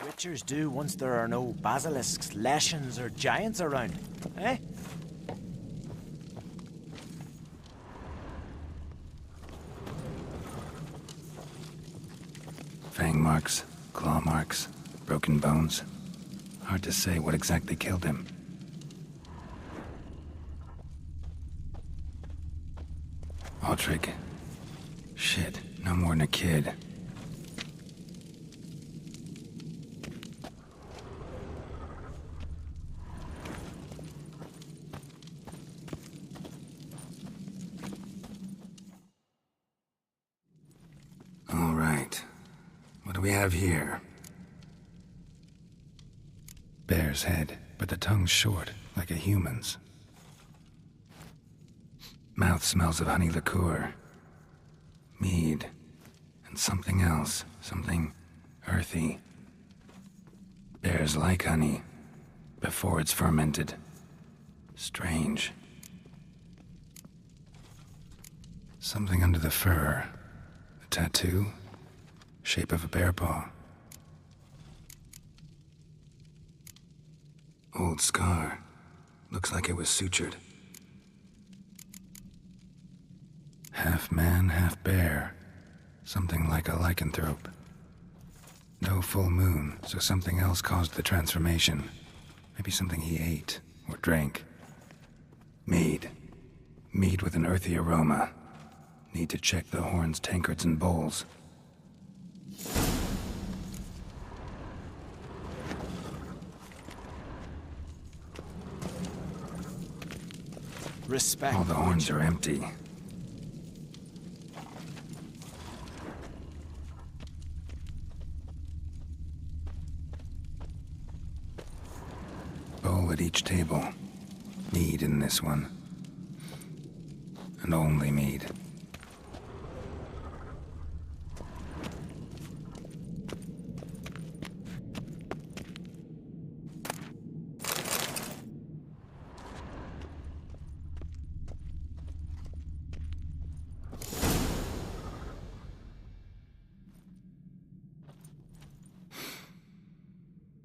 witchers do once there are no basilisks, leshens, or giants around, eh? Fang marks, claw marks, broken bones. Hard to say what exactly killed him. Aldrich. Shit, no more than a kid. All right. What do we have here? Bear's head, but the tongue's short, like a human's. Mouth smells of honey liqueur. Mead. And something else. Something earthy. Bears like honey. Before it's fermented. Strange. Something under the fur. A tattoo? Shape of a bear paw. Old scar. Looks like it was sutured. Half man, half bear. Something like a lycanthrope. No full moon, so something else caused the transformation. Maybe something he ate or drank. Mead. Mead with an earthy aroma. Need to check the horns, tankards, and bowls. Respect. All the horns are empty. Bowl at each table. Mead in this one. And only mead.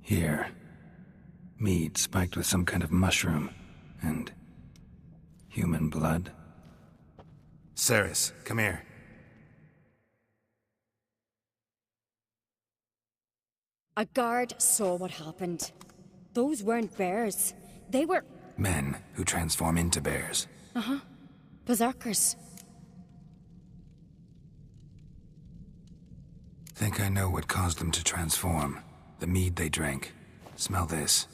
Here. Mead spiked with some kind of mushroom. And human blood. Ceres, come here. A guard saw what happened. Those weren't bears. They were... Men who transform into bears. berserkers. Think I know what caused them to transform. The mead they drank. Smell this.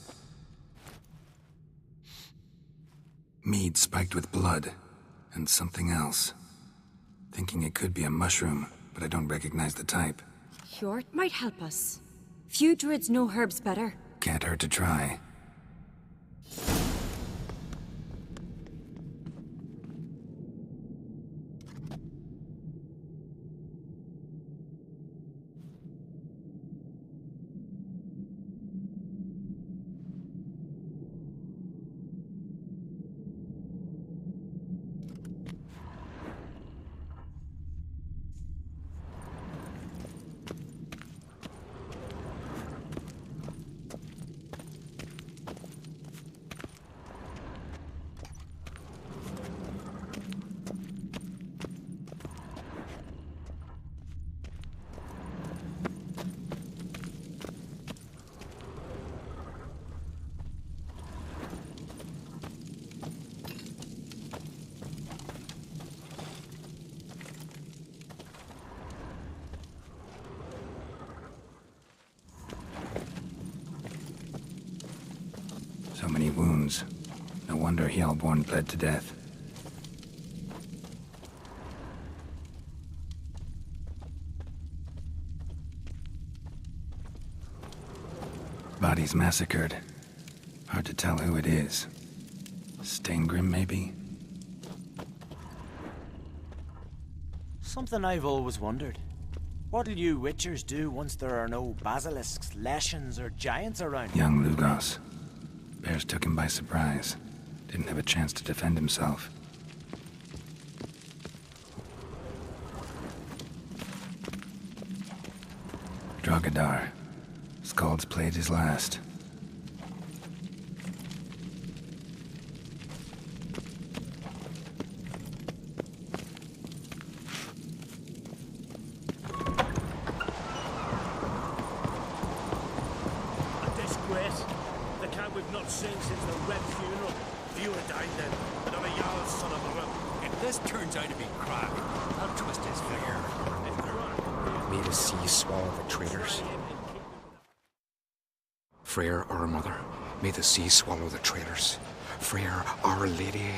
Mead spiked with blood. And something else. Thinking it could be a mushroom, but I don't recognize the type. Sure, it might help us. Few druids know herbs better. Can't hurt to try. So many wounds. No wonder Hellborn bled to death. Bodies massacred. Hard to tell who it is. Staingrim, maybe? Something I've always wondered. What'll you witchers do once there are no basilisks, leshens, or giants around? Young Lugos. Bears took him by surprise. Didn't have a chance to defend himself. Drogadar. Skald's played his last. A disgrace. The cat we've not seen since the Red funeral. Fewer died then, but not a Jarl's son of the realm. If this turns out to be crack, I'll twist his finger. If crack, May the sea swallow the traitors. Freyr, our mother, may the sea swallow the traitors. Freyr, our lady.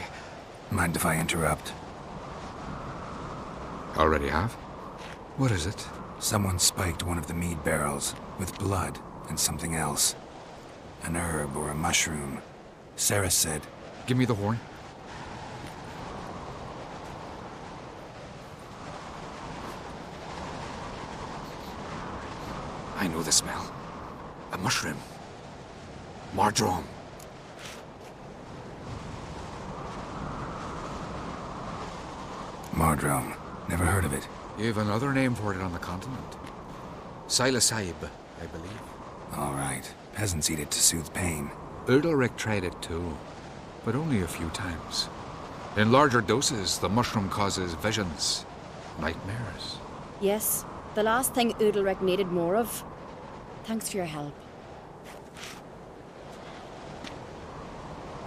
Mind if I interrupt? Already have? What is it? Someone spiked one of the mead barrels with blood and something else. An herb or a mushroom. Sarah said, Give me the horn. I know the smell. A mushroom. Mardrome. Mardrome. Never heard of it. You've another name for it on the continent. Psilocybe, I believe. All right. Peasants eat it to soothe pain. Udalric tried it too, but only a few times. In larger doses, the mushroom causes visions, nightmares. Yes, the last thing Udalric needed more of. Thanks for your help.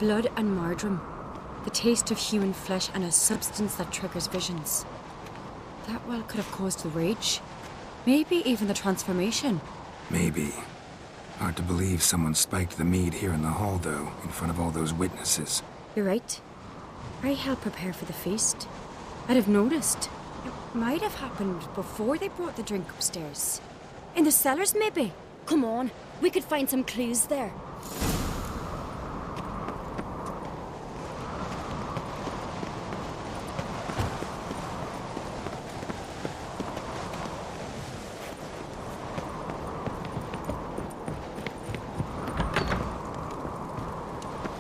Blood and Mardrome. The taste of human flesh and a substance that triggers visions. That well could have caused the rage. Maybe even the transformation. Maybe. Hard to believe someone spiked the mead here in the hall, though, in front of all those witnesses. You're right. I helped prepare for the feast. I'd have noticed. It might have happened before they brought the drink upstairs. In the cellars, maybe? Come on, we could find some clues there.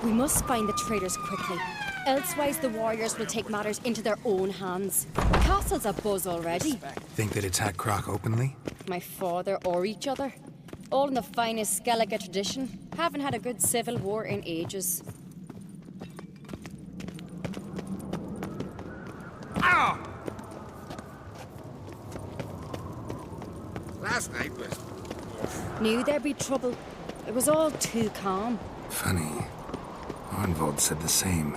We must find the traitors quickly. Elsewise, the warriors will take matters into their own hands. The castle's abuzz already. Think they'd attack Croc openly? My father or each other. All in the finest Skellige tradition. Haven't had a good civil war in ages. Ow! Last night was... Knew there'd be trouble. It was all too calm. Funny. Arnvold said the same.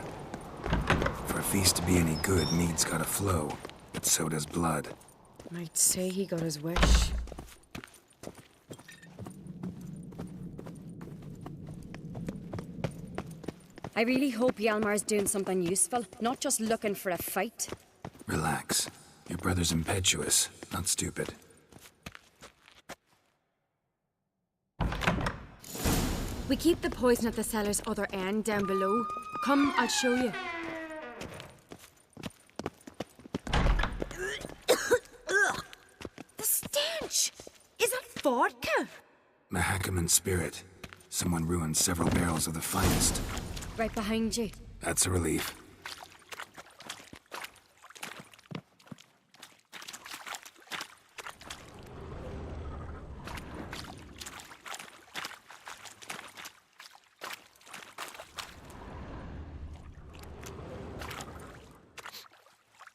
For a feast to be any good, mead's gotta flow, but so does blood. Might say he got his wish. I really hope Hjalmar's doing something useful, not just looking for a fight. Relax. Your brother's impetuous, not stupid. We keep the poison at the cellar's other end, down below. Come, I'll show you. The stench! Is that vodka? Mahakaman spirit. Someone ruined several barrels of the finest. Right behind you. That's a relief.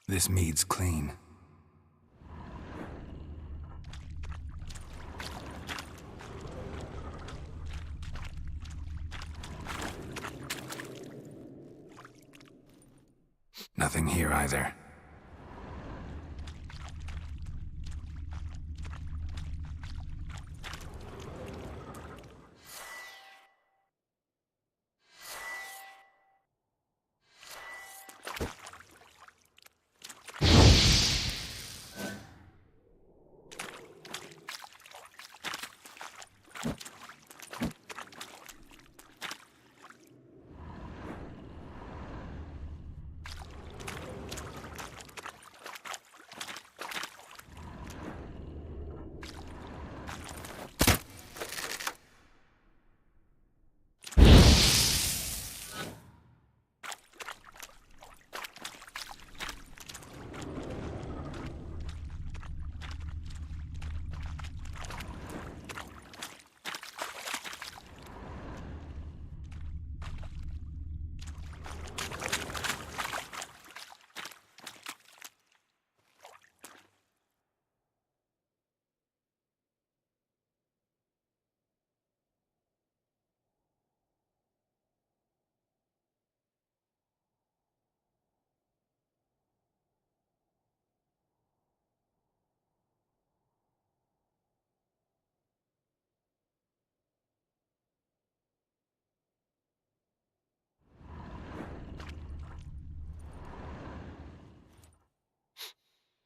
This mead's clean. Nothing here either.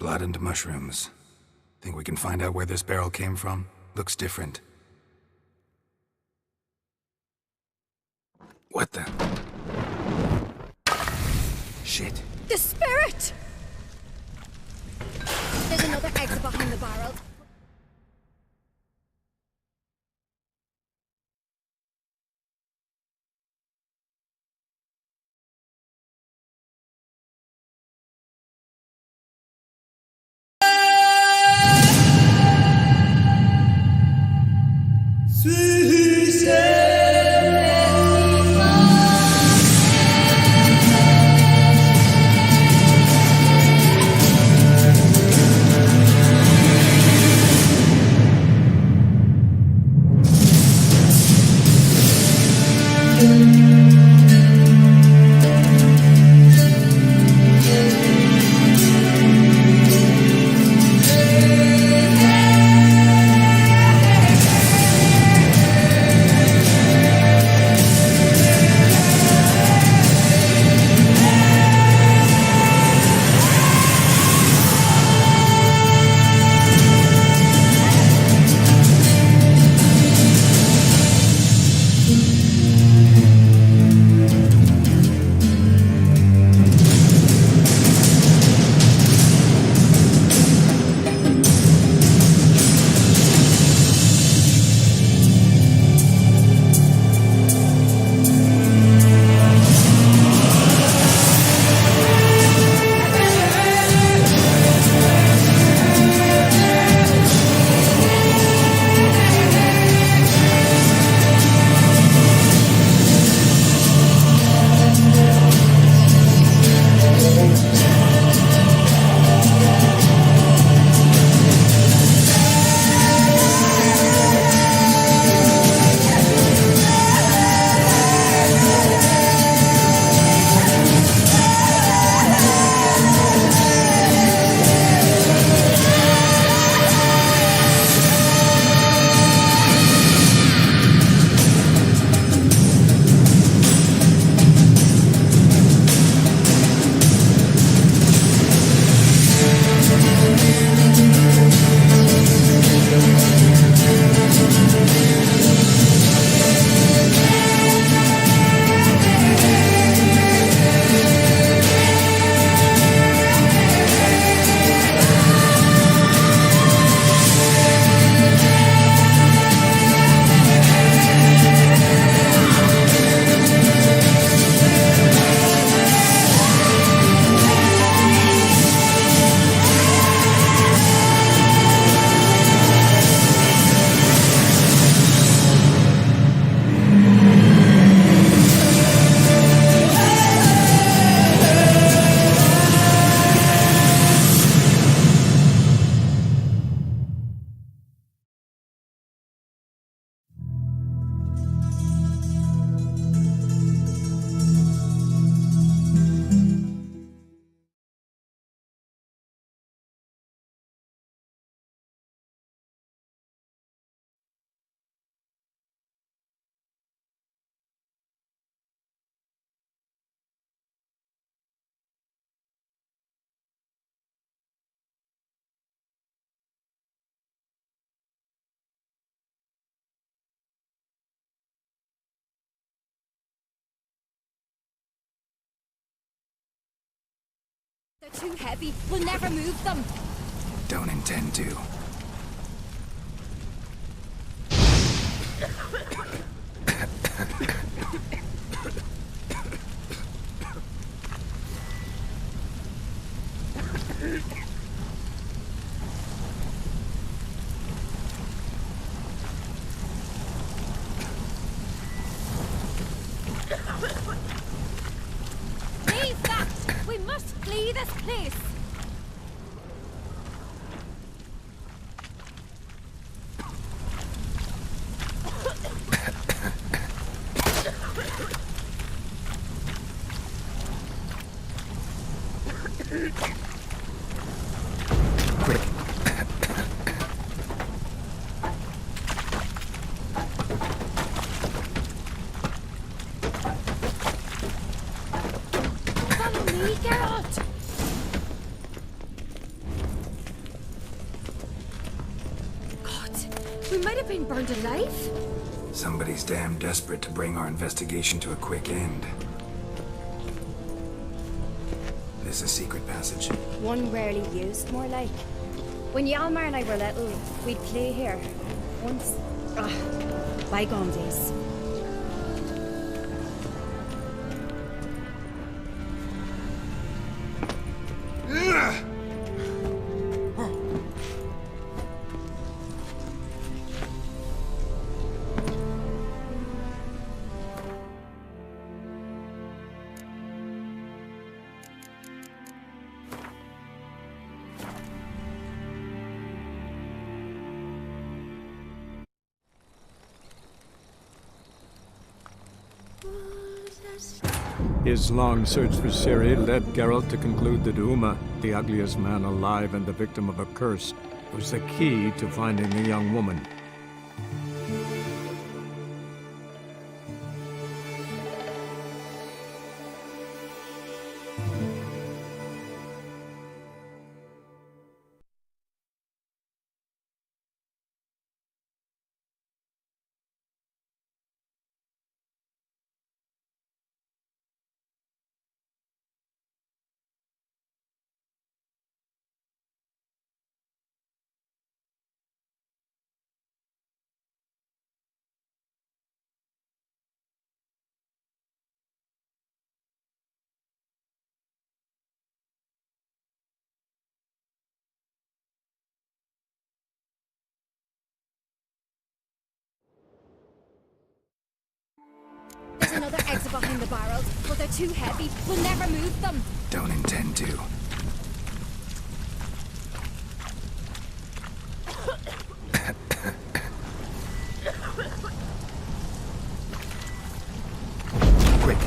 Blood and mushrooms. Think we can find out where this barrel came from? Looks different. What the? Shit. The spirit! There's another exit behind the barrel. They're too heavy. We'll never move them. Don't intend to. Leave that! We must flee this place! Quick. Follow me, Geralt! burned alive? Somebody's damn desperate to bring our investigation to a quick end. This a secret passage? One rarely used, more like. When Yalmar and I were little, we'd play here. Once. Bygone days. His long search for Ciri led Geralt to conclude that Uma, the ugliest man alive and the victim of a curse, was the key to finding the young woman. There's another exit behind the barrels, but they're too heavy. We'll never move them. Don't intend to. Quick.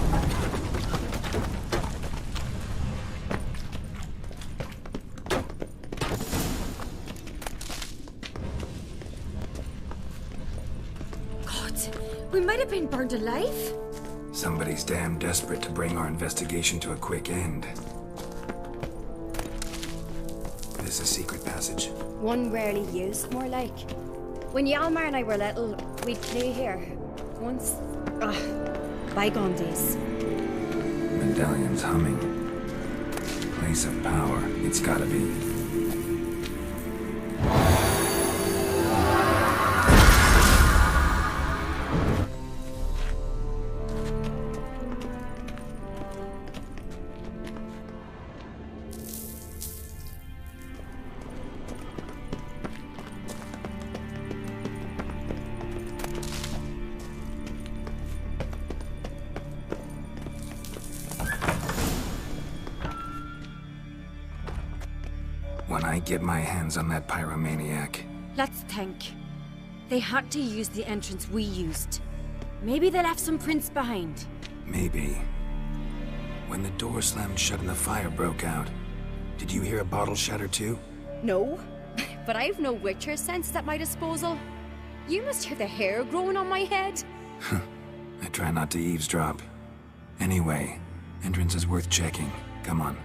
God, we might have been burned alive. Somebody's damn desperate to bring our investigation to a quick end. This a secret passage? One rarely used, more like. When Yalmar and I were little, we'd play here. Once. Bygone days. Medallion's humming. Place of power. It's gotta be. When I get my hands on that pyromaniac. Let's think. They had to use the entrance we used. Maybe they left some prints behind. Maybe. When the door slammed shut and the fire broke out, did you hear a bottle shatter too? No, but I've no Witcher sense at my disposal. You must hear the hair growing on my head. I try not to eavesdrop. Anyway, entrance is worth checking. Come on.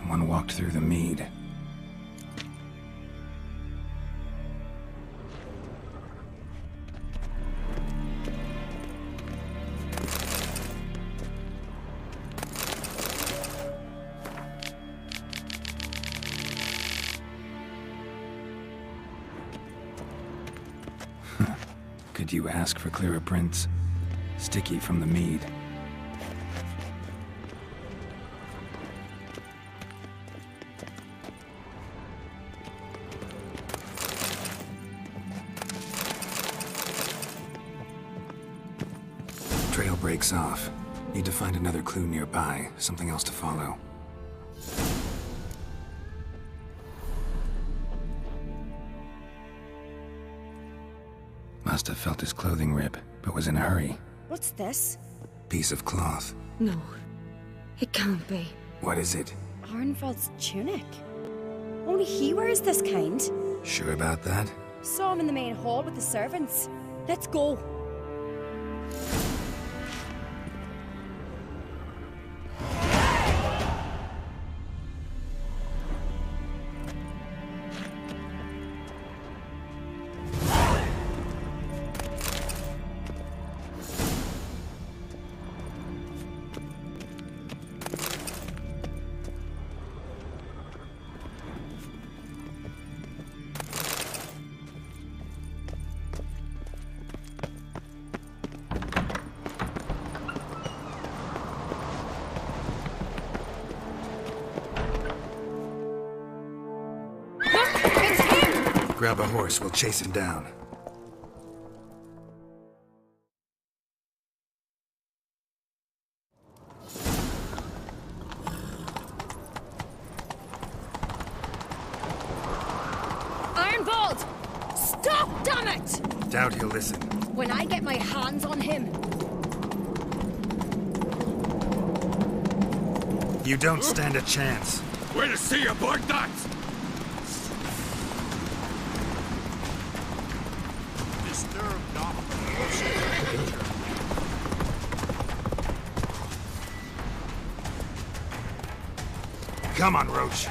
Someone walked through the mead. Could you ask for clearer prints? Sticky from the mead. Trail breaks off. Need to find another clue nearby, something else to follow. Must have felt his clothing rip, but was in a hurry. What's this? Piece of cloth. No. It can't be. What is it? Arnvald's tunic. Only he wears this kind. Sure about that? Saw him in the main hall with the servants. Let's go. Grab a horse, we'll chase him down. Arnvald! Stop, damn it! Doubt he'll listen. When I get my hands on him. You don't stand a chance. We'll see about that! Disturb not. Come on, Roach.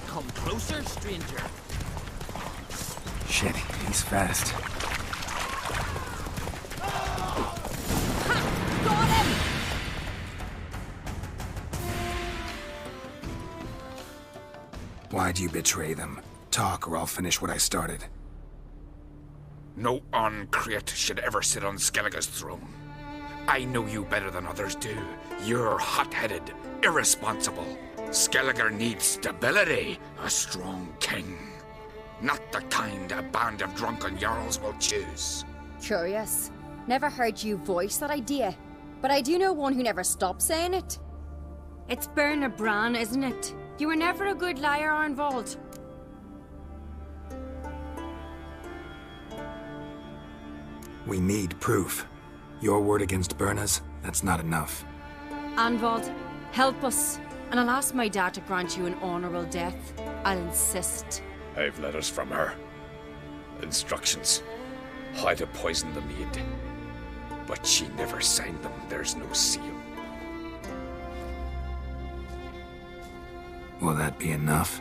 Come closer, stranger. Shit, he's fast. Got him! Why'd you betray them? Talk or I'll finish what I started. No Uncreate should ever sit on Skellige's throne. I know you better than others do. You're hot-headed, irresponsible. Skellige needs stability, a strong king. Not the kind a band of drunken jarls will choose. Curious. Never heard you voice that idea. But I do know one who never stops saying it. It's Bernard Bran, isn't it? You were never a good liar, Arnvald. We need proof. Your word against Berna's, that's not enough. Arnvald, help us. And I'll ask my dad to grant you an honorable death. I'll insist. I've letters from her. Instructions. How to poison the mead. But she never signed them. There's no seal. Will that be enough?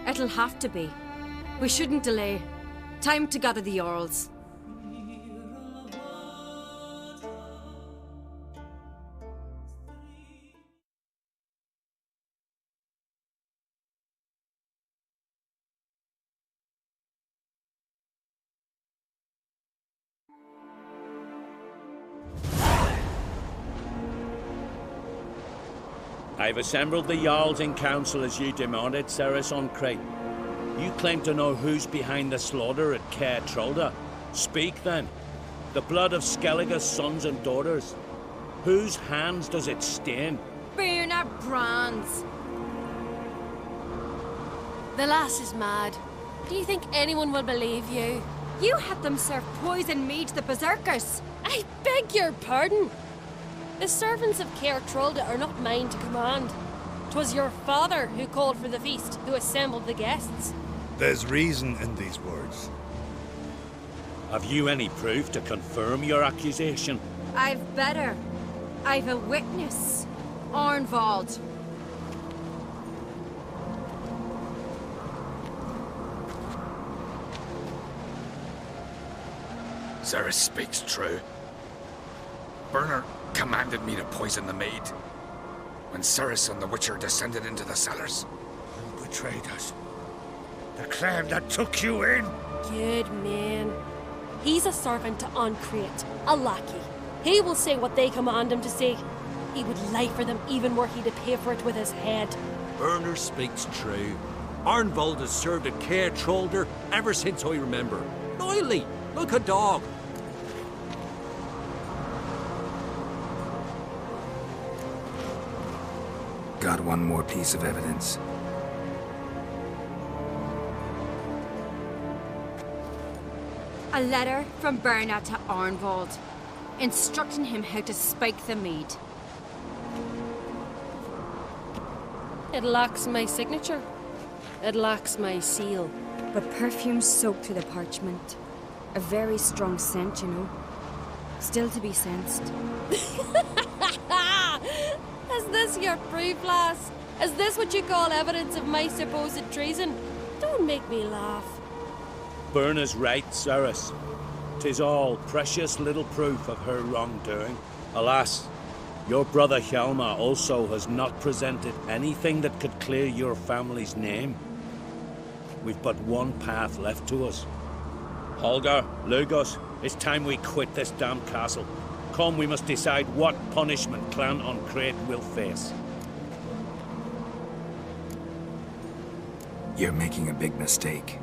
It'll have to be. We shouldn't delay. Time to gather the Jarls. I've assembled the Jarls in council as you demanded, Ceres on Crate. You claim to know who's behind the slaughter at Caer Trolda. Speak then. The blood of Skellige's sons and daughters. Whose hands does it stain? Bernard Bran's. The lass is mad. Do you think anyone will believe you? You had them serve poison mead to the berserkers. I beg your pardon. The servants of Caer Trolda are not mine to command. 'Twas your father who called for the feast, who assembled the guests. There's reason in these words. Have you any proof to confirm your accusation? I've better. I've a witness. Arnvald. Ceres speaks true. Burner commanded me to poison the maid. When Ceres and the Witcher descended into the cellars. You betrayed us. The clan that took you in. Good man. He's a servant to Ancrete, a lackey. He will say what they command him to say. He would lie for them even were he to pay for it with his head. Burner speaks true. Arnvald has served at Care Trollder ever since I remember. Loyally, like a dog. Got one more piece of evidence. A letter from Berna to Arnvald, instructing him how to spike the mead. It lacks my signature. It lacks my seal. But perfume soaked through the parchment. A very strong scent, you know. Still to be sensed. Is this your proof, lass? Is this what you call evidence of my supposed treason? Don't make me laugh. Berna's right, Ceres. 'Tis all precious little proof of her wrongdoing. Alas, your brother Hjalmar also has not presented anything that could clear your family's name. We've but one path left to us. Holger, Lugos, it's time we quit this damn castle. Come, we must decide what punishment Clan Ancrete will face. You're making a big mistake.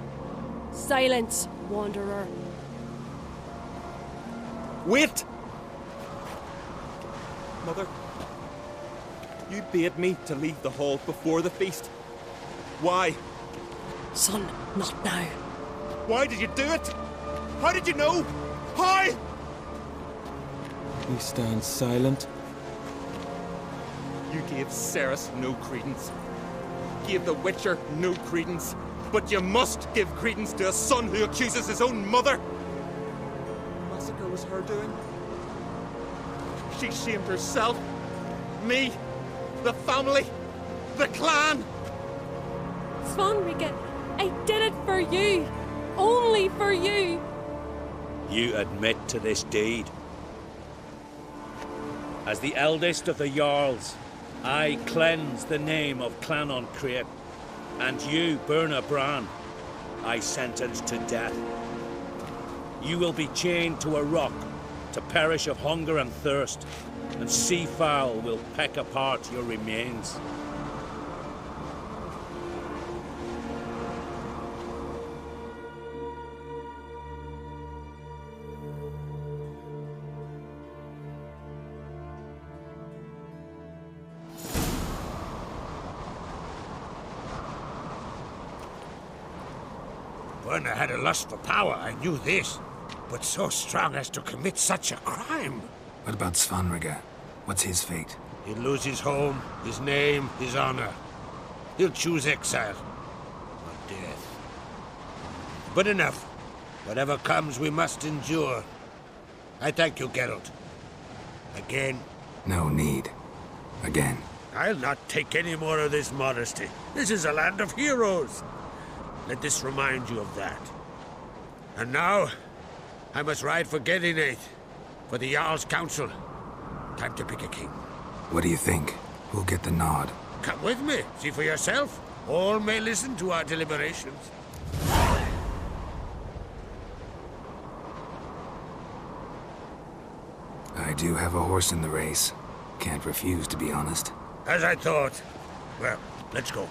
Silence, wanderer. Wait! Mother, you bade me to leave the hall before the feast. Why? Son, not now. Why did you do it? How did you know? How? You stand silent. You gave Ceres no credence. Gave the Witcher no credence. But you must give credence to a son who accuses his own mother. The massacre was her doing. She shamed herself, me, the family, the clan. Svanrika, I did it for you. Only for you. You admit to this deed. As the eldest of the Jarls, I cleanse the name of Clan Ancrete, and you, Berna Bran, I sentence to death. You will be chained to a rock to perish of hunger and thirst, and sea fowl will peck apart your remains. Werner had a lust for power, I knew this. But so strong as to commit such a crime. What about Svanrika? What's his fate? He'll lose his home, his name, his honor. He'll choose exile. Or death. But enough. Whatever comes, we must endure. I thank you, Geralt. Again. No need. Again. I'll not take any more of this modesty. This is a land of heroes. Let this remind you of that. And now, I must ride for Gedinate, for the Jarl's Council. Time to pick a king. What do you think? Who'll get the nod? Come with me, see for yourself. All may listen to our deliberations. I do have a horse in the race. Can't refuse, to be honest. As I thought. Well, let's go.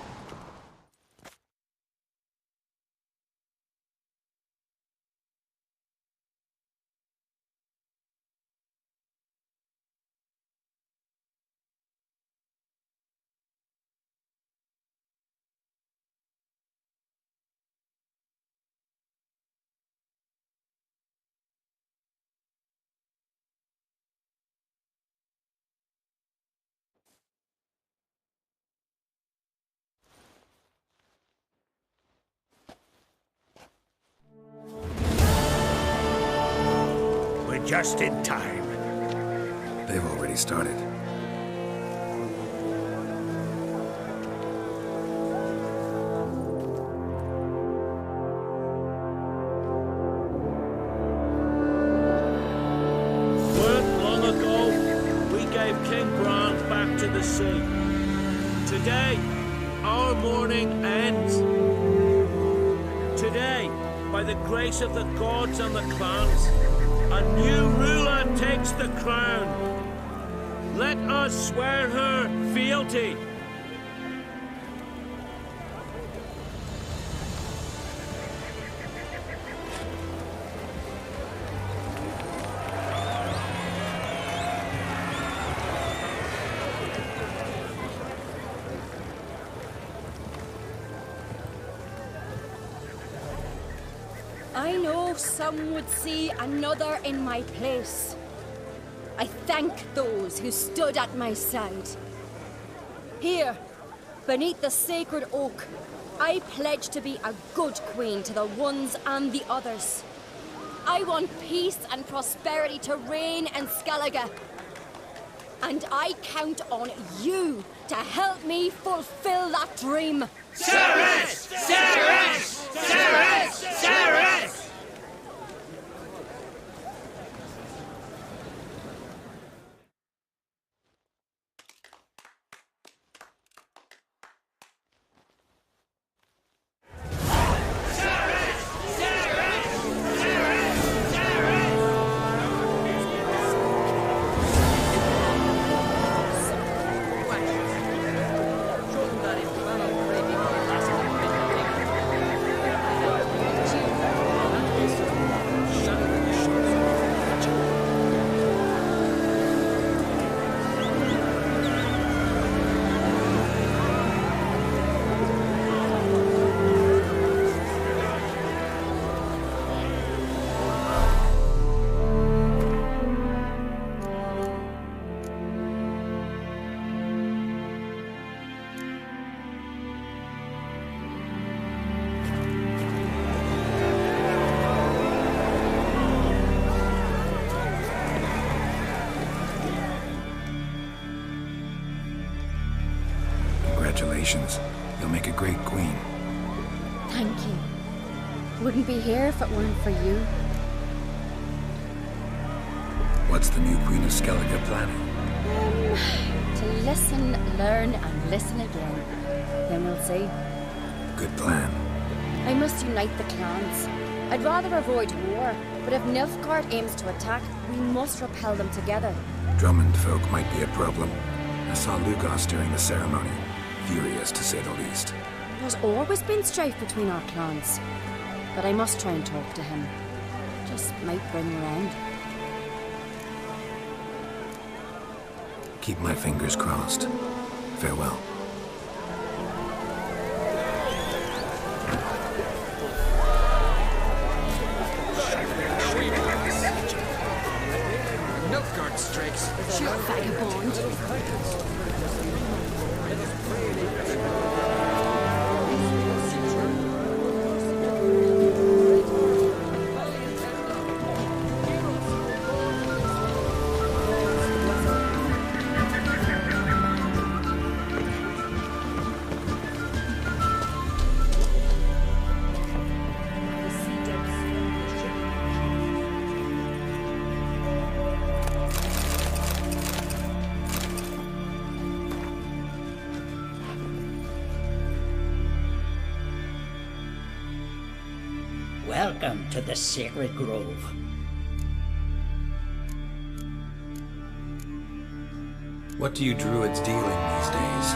Just in time. They've already started. Weren't long ago, we gave King Brand back to the sea. Today, our mourning ends. Today, by the grace of the gods and the clans, a new ruler takes the crown. Let us swear her fealty. I know some would see another in my place. I thank those who stood at my side. Here, beneath the sacred oak, I pledge to be a good queen to the ones and the others. I want peace and prosperity to reign in Skellige. And I count on you to help me fulfill that dream. Ceres! Ceres! Ceres! Ceres! Congratulations. You'll make a great queen. Thank you. Wouldn't be here if it weren't for you. What's the new Queen of Skellige planning? To listen, learn, and listen again. Then we'll see. Good plan. I must unite the clans. I'd rather avoid war, but if Nilfgaard aims to attack, we must repel them together. Drummond folk might be a problem. I saw Lugos during the ceremony. Furious, to say the least. There's always been strife between our clans. But I must try and talk to him. Just might bring her end. Keep my fingers crossed. Farewell. Nilfgaard strikes. You vagabond. Welcome to the Sacred Grove. What do you druids deal in these days?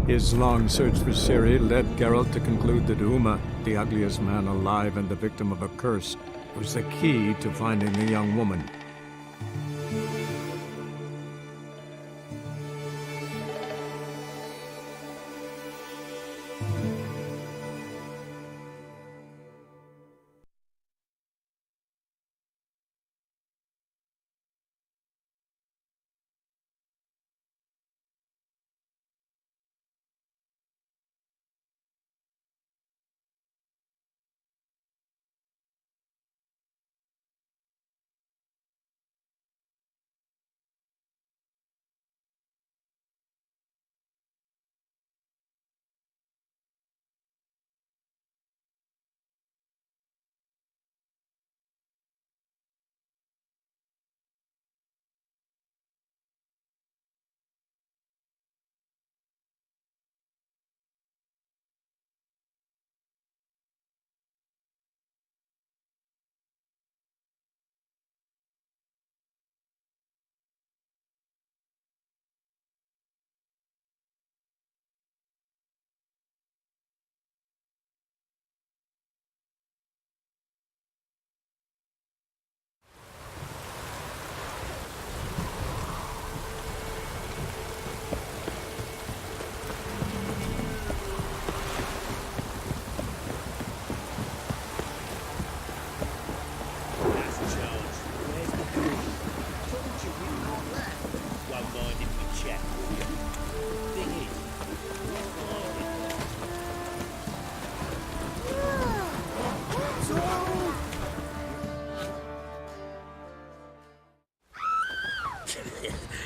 His long search for Ciri led Geralt to conclude that Uma, the ugliest man alive and the victim of a curse, was the key to finding the young woman.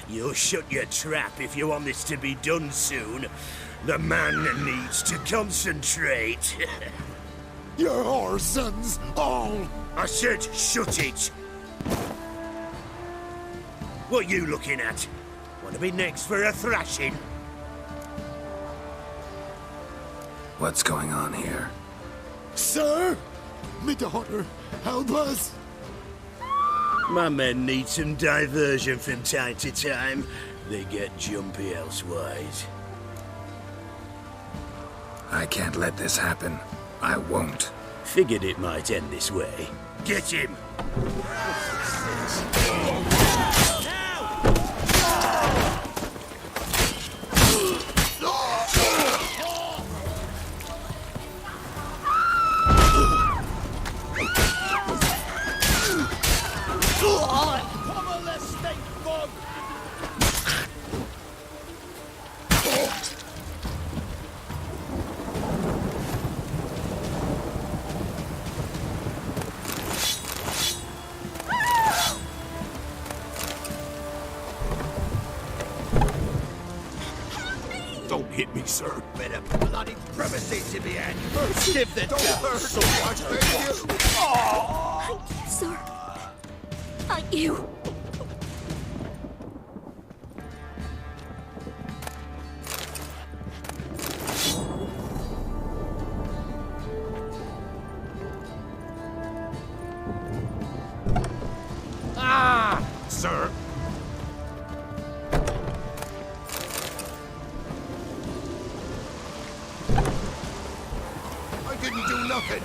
You'll shut your trap if you want this to be done soon. The man needs to concentrate. You're our sons, all! I said shut it! What you looking at? Want to be next for a thrashing? What's going on here? Sir! Me daughter, help us! My men need some diversion from time to time. They get jumpy elsewise. I can't let this happen. I won't. Figured it might end this way. Get him! Don't hit me, sir. Bit of bloody privacy to be had. Give the door so much, thank you. Oh. Thank you, sir. Thank you. Sir. I didn't do nothing.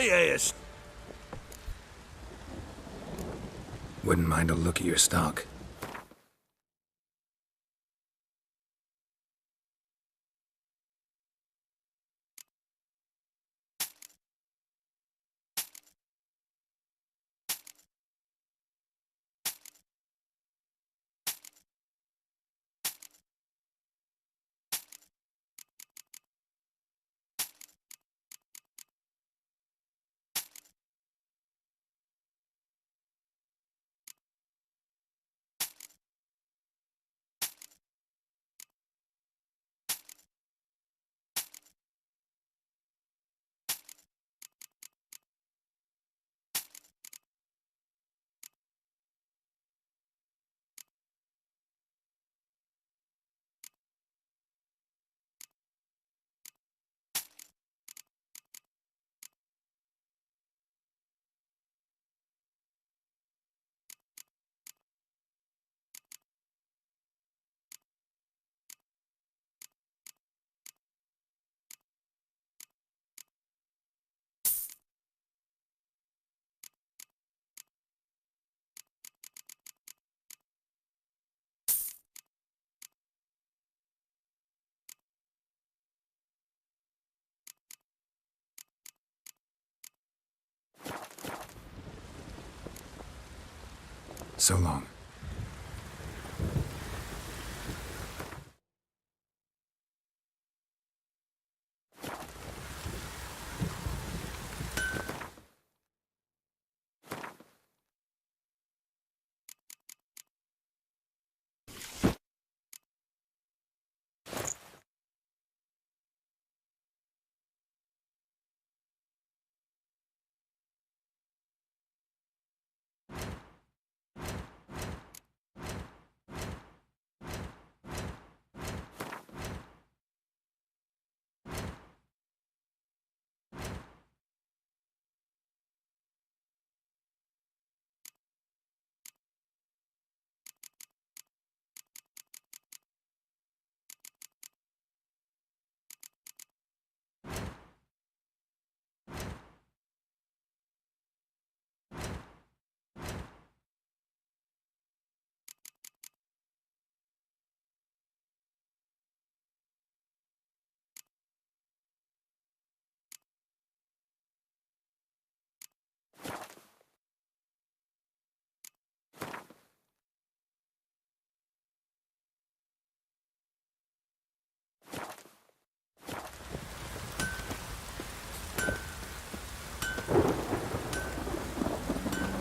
Yes. Wouldn't mind a look at your stock. So long.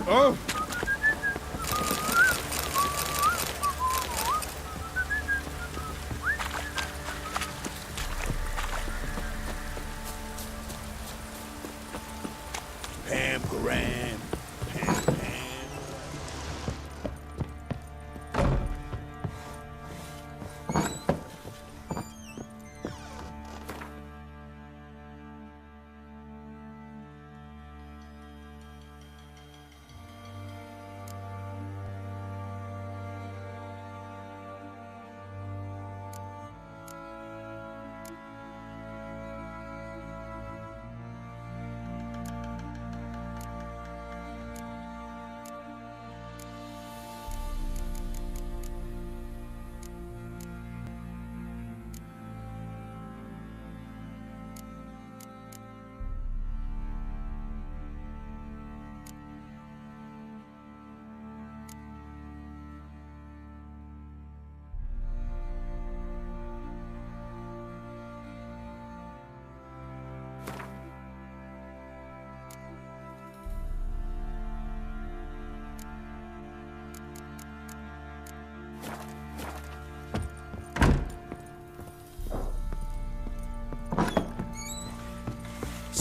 Oh! Pam.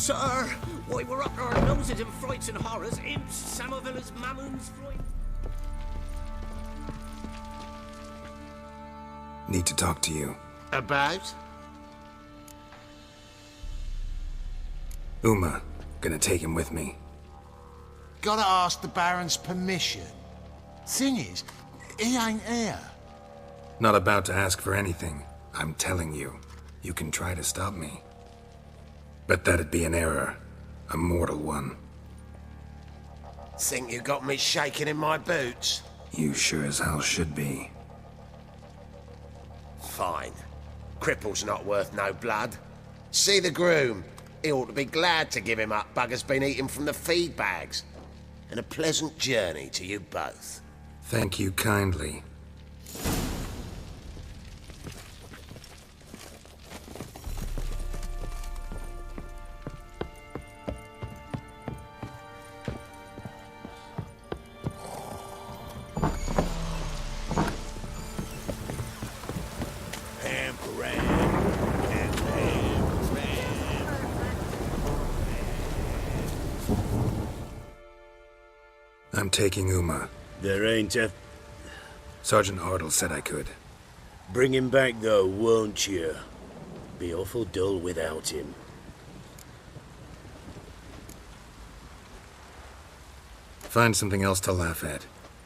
Sir, why we're up our noses in frights and horrors, imps, Samovillas, mamoons, Freud. Need to talk to you. About? Uma. Gonna take him with me. Gotta ask the Baron's permission. Thing is, he ain't here. Not about to ask for anything. I'm telling you. You can try to stop me. But that'd be an error. A mortal one. Think you got me shaking in my boots? You sure as hell should be. Fine. Cripple's not worth no blood. See the groom. He ought to be glad to give him up. Bugger's been eating from the feed bags. And a pleasant journey to you both. Thank you kindly. I'm taking Uma. There ain't a... Sergeant Hartle said I could. Bring him back, though, won't you? Be awful dull without him. Find something else to laugh at.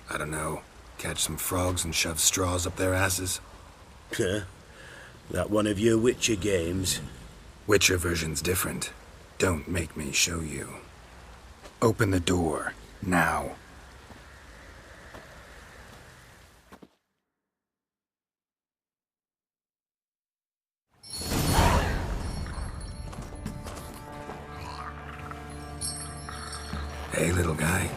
I don't know. Catch some frogs and shove straws up their asses. Huh? That one of your Witcher games? Witcher version's different. Don't make me show you. Open the door. Now. Hey, little guy.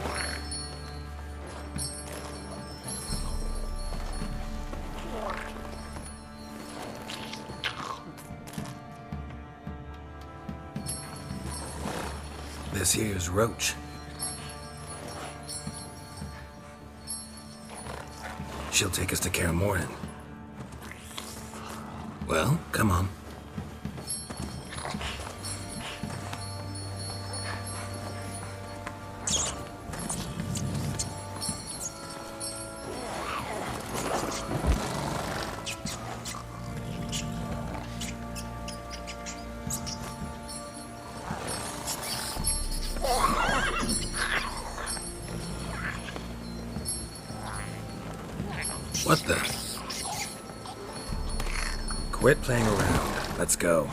This here's Roach. She'll take us to Kaer Morhen. Well, come on. What the? Quit playing around. Let's go.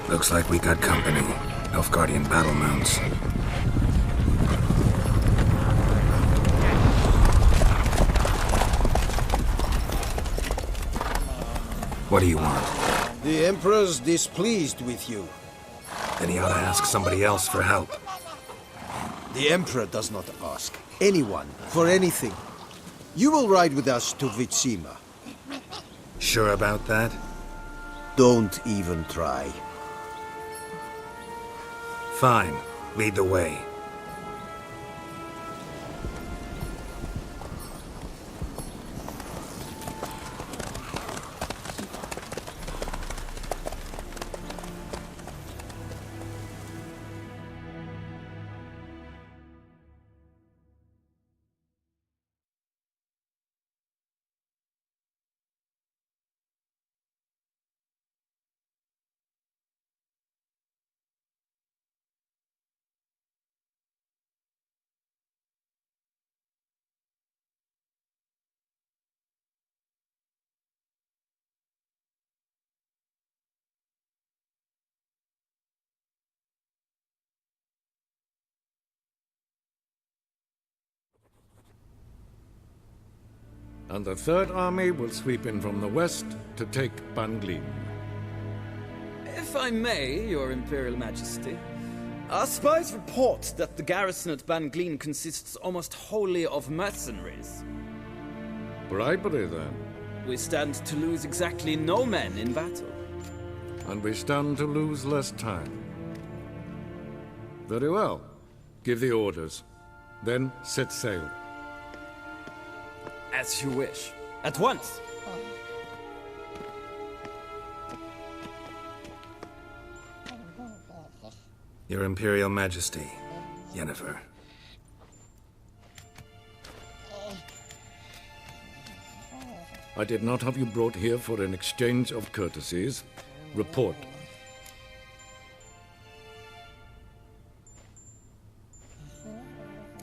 Looks like we got company. Nilfgaardian battle mounts. What do you want? The Emperor's displeased with you. Then he ought to ask somebody else for help. The Emperor does not ask anyone for anything. You will ride with us to Vitsima. Sure about that? Don't even try. Fine. Lead the way. And the Third Army will sweep in from the west to take Banglin. If I may, Your Imperial Majesty, our spies report that the garrison at Banglin consists almost wholly of mercenaries. Bribery, then. We stand to lose exactly no men in battle. And we stand to lose less time. Very well. Give the orders. Then set sail. As you wish. At once! Your Imperial Majesty, Yennefer. I did not have you brought here for an exchange of courtesies. Report.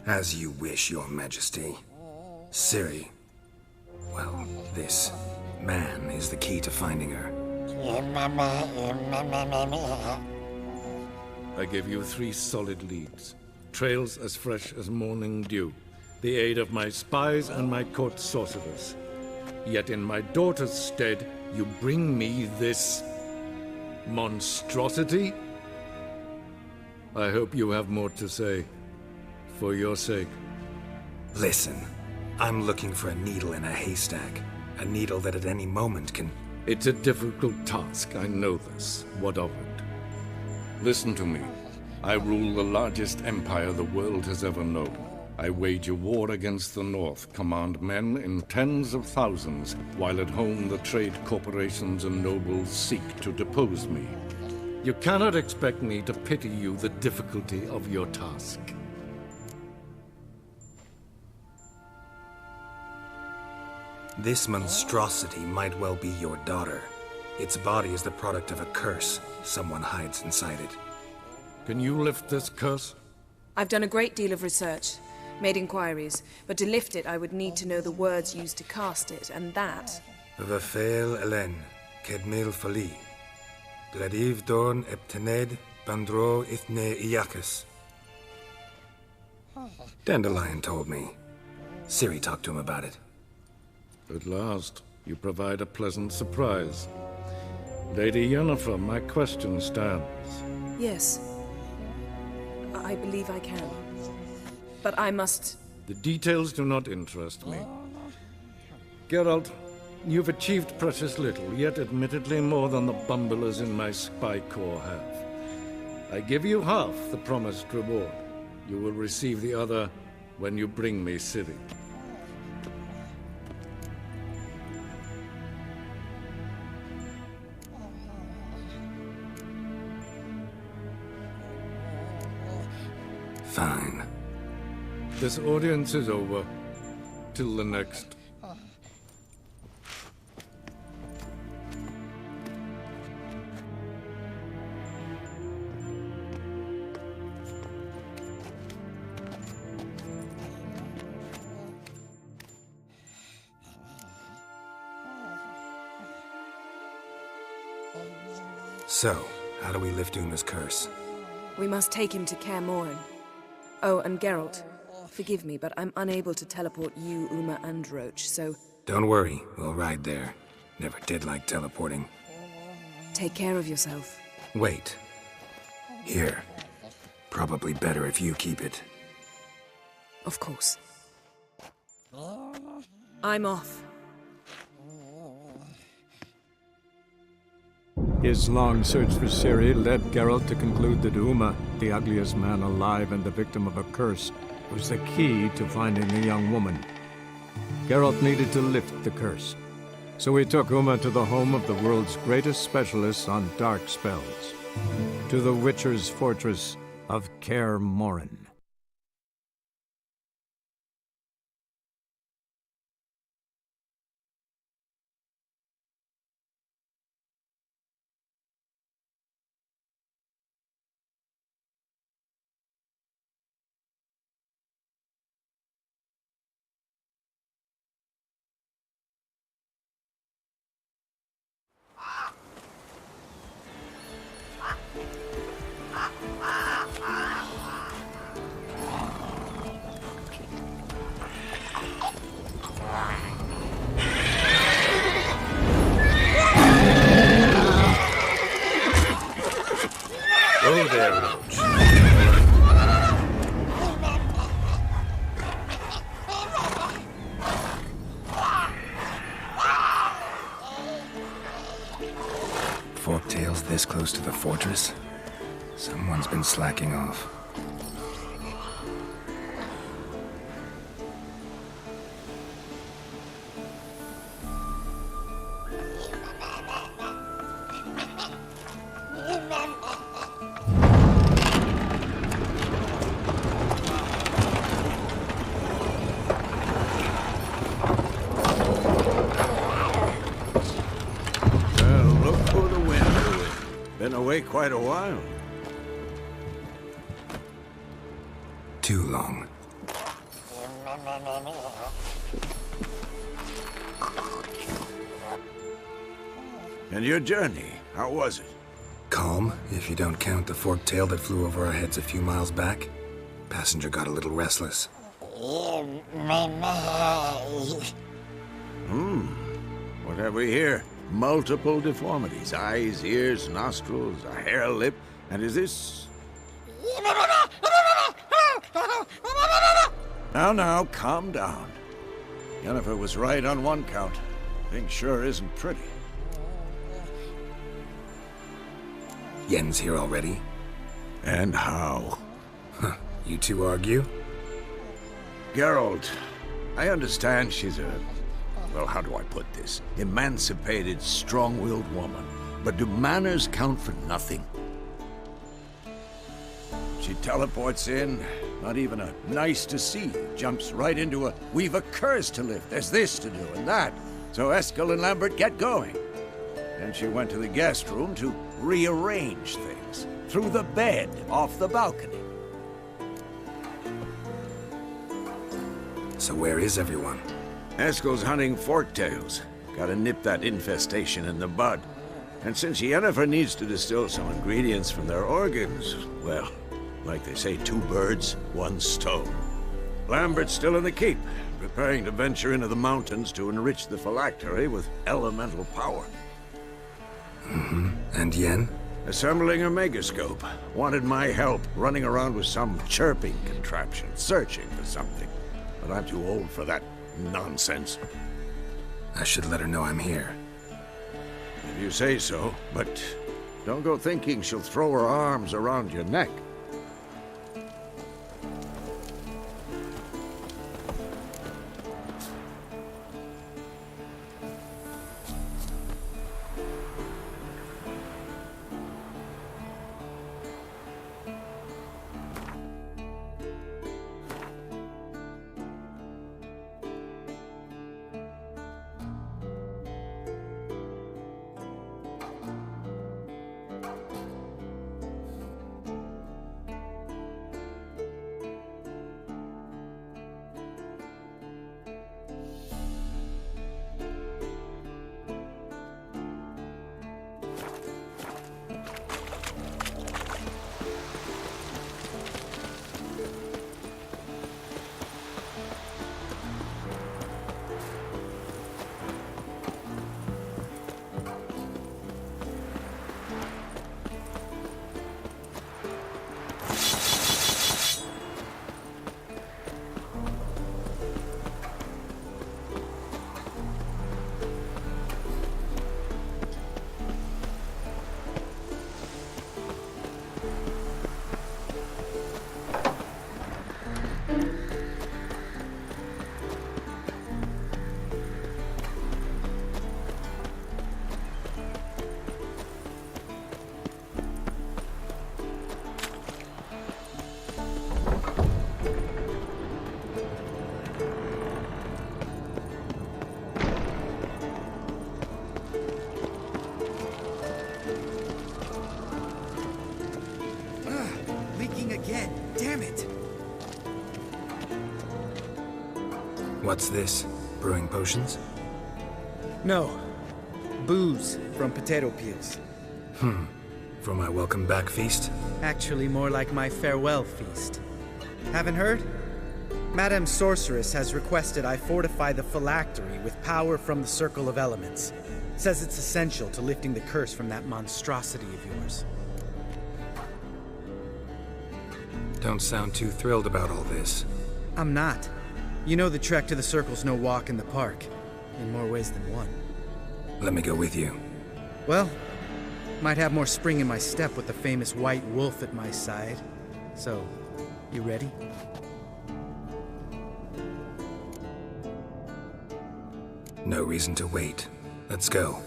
As you wish, Your Majesty. Ciri. Well, this man is the key to finding her. I gave you 3 solid leads. Trails as fresh as morning dew. The aid of my spies and my court sorcerers. Yet in my daughter's stead, you bring me this monstrosity? I hope you have more to say. For your sake. Listen, I'm looking for a needle in a haystack. A needle that at any moment can... It's a difficult task, I know this. What of it? Listen to me. I rule the largest empire the world has ever known. I wage a war against the North, command men in tens of thousands, while at home the trade corporations and nobles seek to depose me. You cannot expect me to pity you the difficulty of your task. This monstrosity might well be your daughter. Its body is the product of a curse. Someone hides inside it. Can you lift this curse? I've done a great deal of research, made inquiries, but to lift it I would need to know the words used to cast it, and that... Vafel Elen, Kedmil Fali. Gladiv Dorn Eptened, Bandro Ithne Iacus. Dandelion told me. Ciri talked to him about it. At last, you provide a pleasant surprise. Lady Yennefer, my question stands. Yes. I believe I can. But I must... The details do not interest me. Geralt, you've achieved precious little, yet admittedly more than the bumblers in my spy corps have. I give you half the promised reward. You will receive the other when you bring me Ciri. Fine. This audience is over. Till the next. So, how do we lift Uma's curse? We must take him to Kaer Morhen. Oh, and Geralt, forgive me, but I'm unable to teleport you, Uma, and Roach, so... Don't worry, we'll ride there. Never did like teleporting. Take care of yourself. Wait. Here. Probably better if you keep it. Of course. I'm off. His long search for Ciri led Geralt to conclude that Uma, the ugliest man alive and the victim of a curse, was the key to finding the young woman. Geralt needed to lift the curse, so he took Uma to the home of the world's greatest specialists on dark spells, to the Witcher's fortress of Kaer Morhen. Oh there, Roach. Forktails this close to the fortress? Someone's been slacking off. wait quite a while. Too long. And your journey, how was it? Calm, if you don't count the forked tail that flew over our heads a few miles back. Passenger got a little restless. What have we here? Multiple deformities. Eyes, ears, nostrils, a hair lip. And is this... Now, calm down. Yennefer was right on one count. Thing sure isn't pretty. Yen's here already? And how? Huh. You two argue? Geralt, I understand she's a... well, how do I put this? Emancipated, strong-willed woman. But do manners count for nothing? She teleports in, not even a nice to see, jumps right into a we've a curse to lift, there's this to do and that. So Eskel and Lambert get going. Then she went to the guest room to rearrange things. Through the bed, off the balcony. So where is everyone? Eskel's hunting forktails. Gotta nip that infestation in the bud. And since Yennefer needs to distill some ingredients from their organs, well, like they say, 2 birds, 1 stone. Lambert's still in the keep, preparing to venture into the mountains to enrich the phylactery with elemental power. And Yen? Assembling a megascope. Wanted my help running around with some chirping contraption, searching for something. But I'm too old for that nonsense. I should let her know I'm here. If you say so, but don't go thinking she'll throw her arms around your neck. Again, damn it! What's this? Brewing potions? No. Booze from potato peels. For my welcome back feast? Actually, more like my farewell feast. Haven't heard? Madame Sorceress has requested I fortify the phylactery with power from the Circle of Elements. Says it's essential to lifting the curse from that monstrosity of yours. Don't sound too thrilled about all this. I'm not. You know the trek to the Circle's no walk in the park. In more ways than one. Let me go with you. Well, might have more spring in my step with the famous white wolf at my side. So, you ready? No reason to wait. Let's go.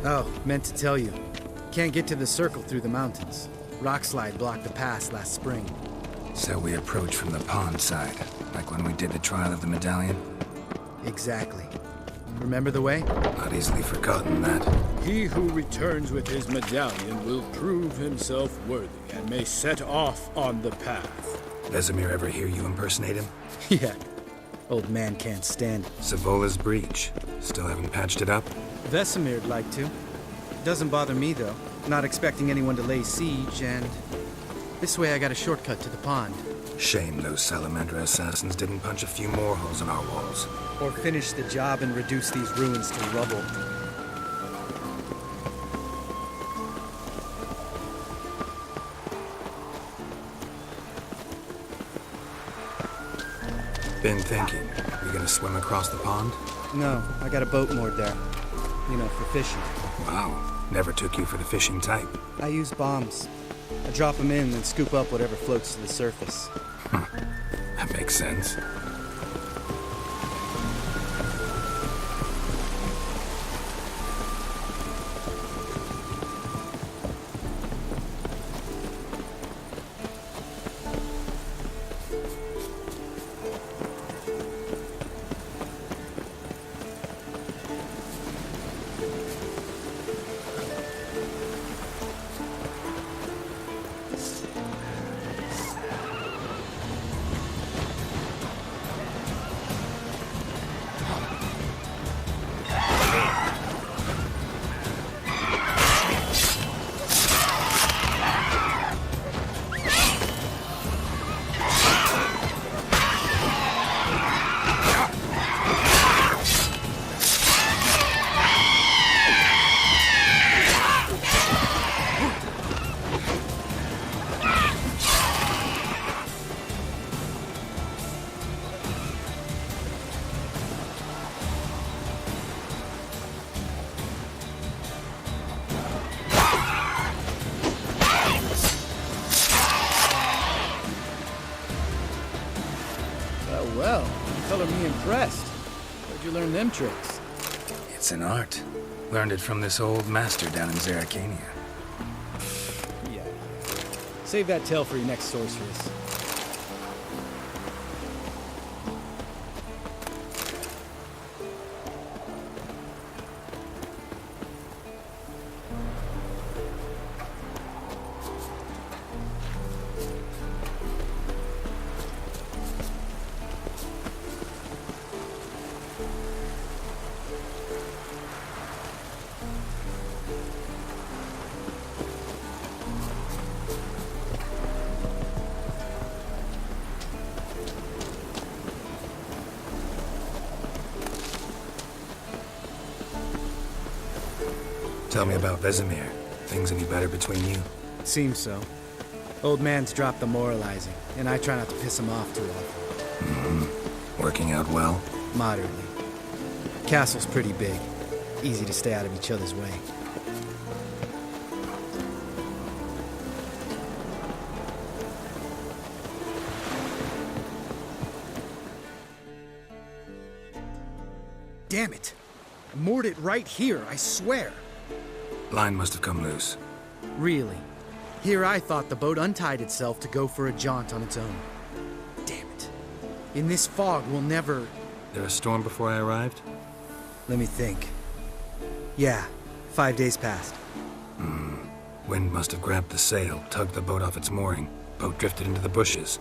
Oh, meant to tell you. Can't get to the Circle through the mountains. Rockslide blocked the pass last spring. So we approach from the pond side, like when we did the trial of the medallion? Exactly. Remember the way? Not easily forgotten, that. He who returns with his medallion will prove himself worthy and may set off on the path. Vesemir ever hear you impersonate him? Yeah. Old man can't stand it. Savola's breach. Still haven't patched it up? Vesemir'd like to. Doesn't bother me, though. Not expecting anyone to lay siege, and... this way I got a shortcut to the pond. Shame those Salamander assassins didn't punch a few more holes in our walls. Or finish the job and reduce these ruins to rubble. Been thinking, you gonna swim across the pond? No, I got a boat moored there. You know, for fishing. Wow, never took you for the fishing type. I use bombs. I drop them in and scoop up whatever floats to the surface. That makes sense. Well, you color me impressed. Where'd you learn them tricks? It's an art. Learned it from this old master down in Zeracania. Yeah. Save that tale for your next sorceress. Tell me about Vesemir. Things any better between you? Seems so. Old man's dropped the moralizing, and I try not to piss him off too often. Mm-hmm. Working out well? Moderately. Castle's pretty big. Easy to stay out of each other's way. Damn it! I moored it right here, I swear. Line must have come loose. Really? Here I thought the boat untied itself to go for a jaunt on its own. Damn it. In this fog, we'll never... There a storm before I arrived? Let me think. Yeah, 5 days passed. Wind must have grabbed the sail, tugged the boat off its mooring. Boat drifted into the bushes.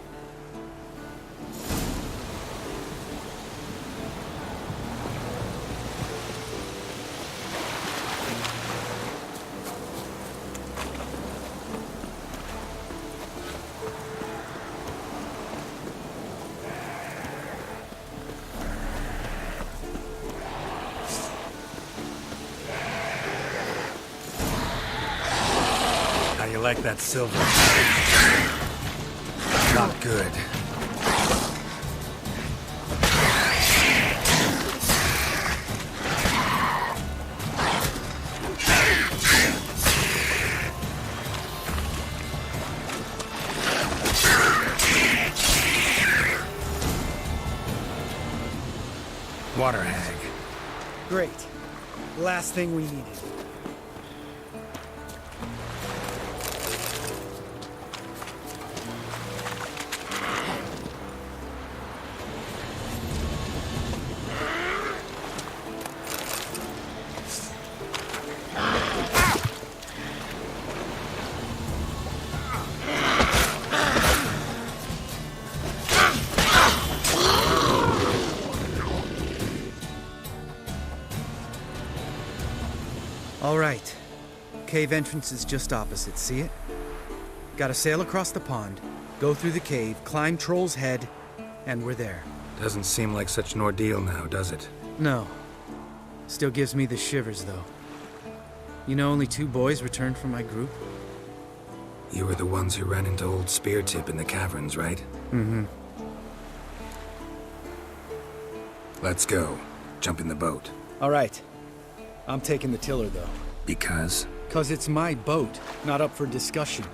How you like that silver? Not good. Water hag. Great. Last thing we needed. cave entrance is just opposite, see it? Gotta sail across the pond, go through the cave, climb Troll's Head, and we're there. Doesn't seem like such an ordeal now, does it? No. Still gives me the shivers, though. You know only 2 boys returned from my group? You were the ones who ran into old Speartip in the caverns, right? Mm-hmm. Let's go. Jump in the boat. All right. I'm taking the tiller, though. Because? 'Cause it's my boat, not up for discussion.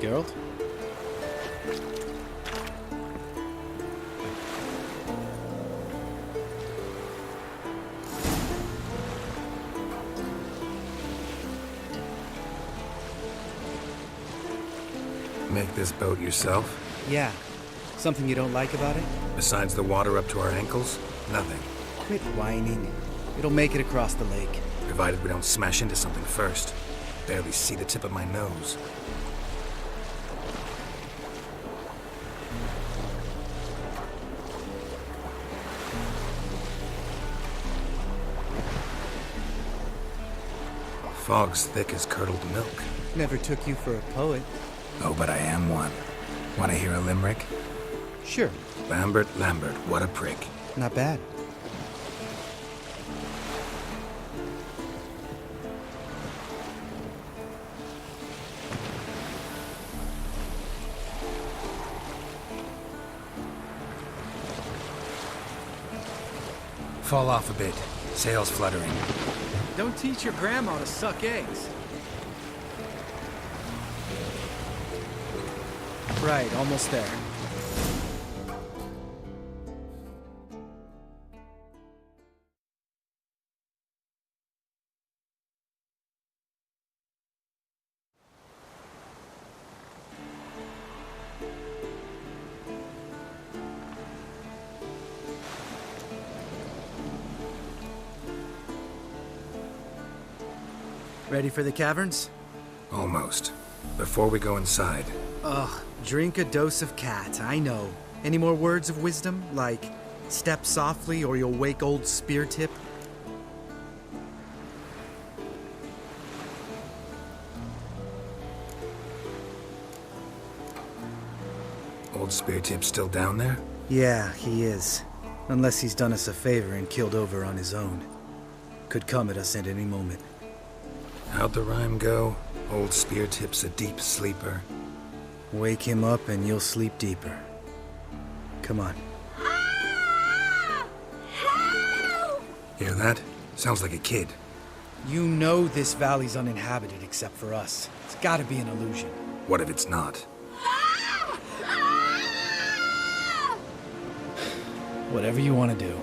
Geralt? Make this boat yourself? Yeah. Something you don't like about it? Besides the water up to our ankles? Nothing. Quit whining. It'll make it across the lake. Provided we don't smash into something first. Barely see the tip of my nose. Fog's thick as curdled milk. Never took you for a poet. Oh, but I am one. Want to hear a limerick? Sure. Lambert, Lambert, what a prick. Not bad. Fall off a bit. Sails fluttering. Don't teach your grandma to suck eggs. Right, almost there. Ready for the caverns? Almost. Before we go inside. Ugh, drink a dose of cat, I know. Any more words of wisdom? Like, step softly or you'll wake old Speartip? Old Speartip's still down there? Yeah, he is. Unless he's done us a favor and killed over on his own. Could come at us at any moment. How'd the rhyme go? Old Speartip's a deep sleeper. Wake him up and you'll sleep deeper. Come on. Hear that? Sounds like a kid. You know this valley's uninhabited except for us. It's gotta be an illusion. What if it's not? Whatever you want to do.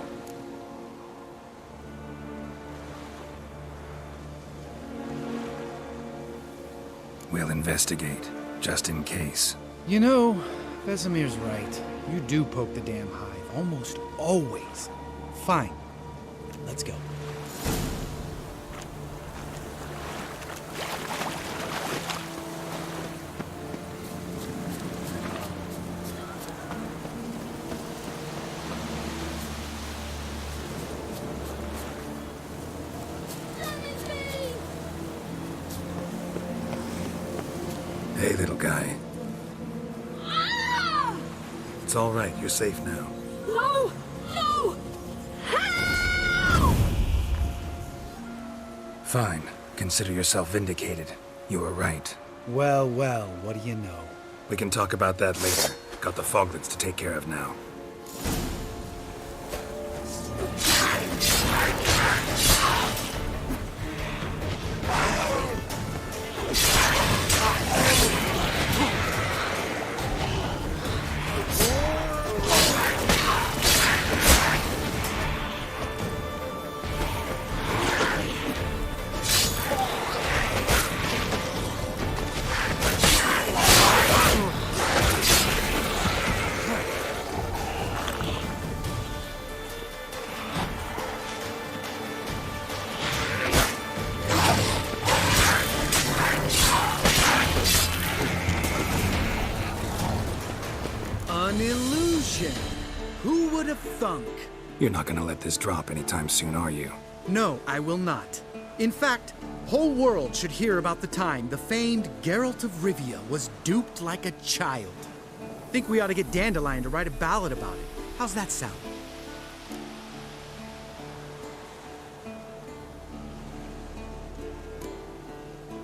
We'll investigate, just in case. You know, Vesemir's right. You do poke the damn hive, almost always. Fine. Let's go. Hey, little guy. It's all right. You're safe now. No! No! Fine. Consider yourself vindicated. You were right. Well, well, what do you know? We can talk about that later. Got the foglets to take care of now. An illusion! Who would have thunk? You're not gonna let this drop anytime soon, are you? No, I will not. In fact, whole world should hear about the time the famed Geralt of Rivia was duped like a child. Think we ought to get Dandelion to write a ballad about it. How's that sound?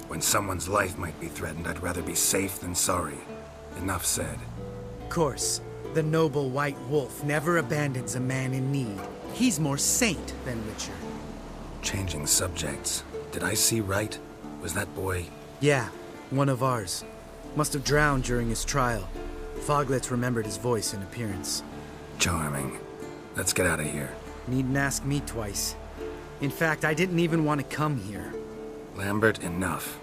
When someone's life might be threatened, I'd rather be safe than sorry. Enough said. Of course, the noble white wolf never abandons a man in need. He's more saint than Witcher. Changing subjects. Did I see right? Was that boy... Yeah, one of ours. Must have drowned during his trial. Foglets remembered his voice and appearance. Charming. Let's get out of here. Needn't ask me twice. In fact, I didn't even want to come here. Lambert, enough.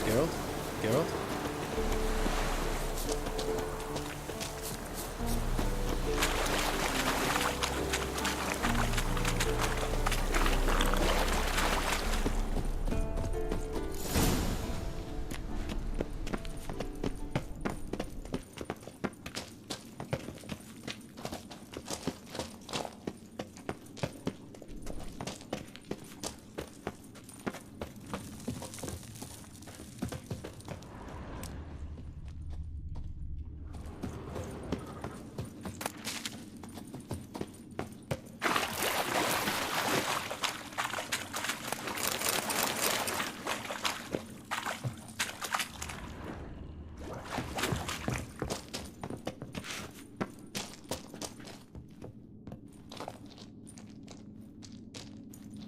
Geralt? Geralt?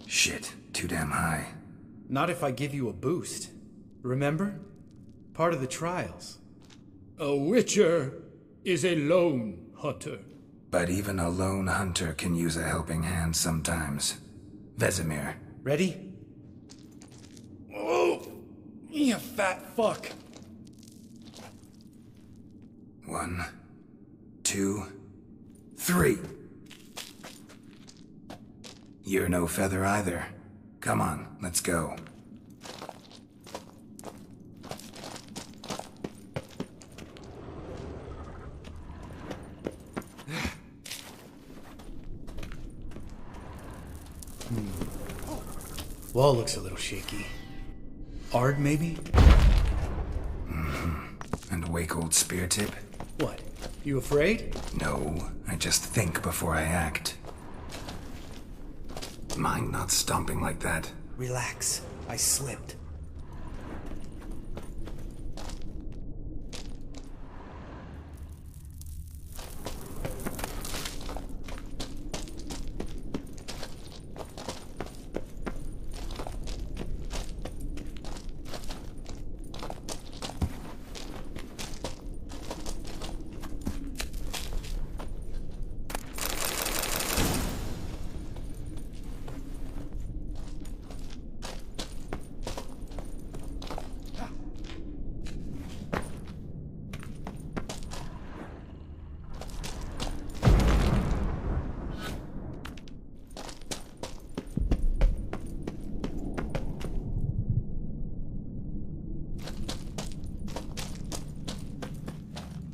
Shit, too damn high. Not if I give you a boost. Remember? Part of the trials. A witcher is a lone hunter. But even a lone hunter can use a helping hand sometimes. Vesemir. Ready? Oh! You fat fuck! 1, 2, 3. You're no feather either. Come on, let's go. Wall looks a little shaky. Ard, maybe? And wake old spear tip? What? You afraid? No, I just think before I act. Mind not stomping like that. Relax. I slipped.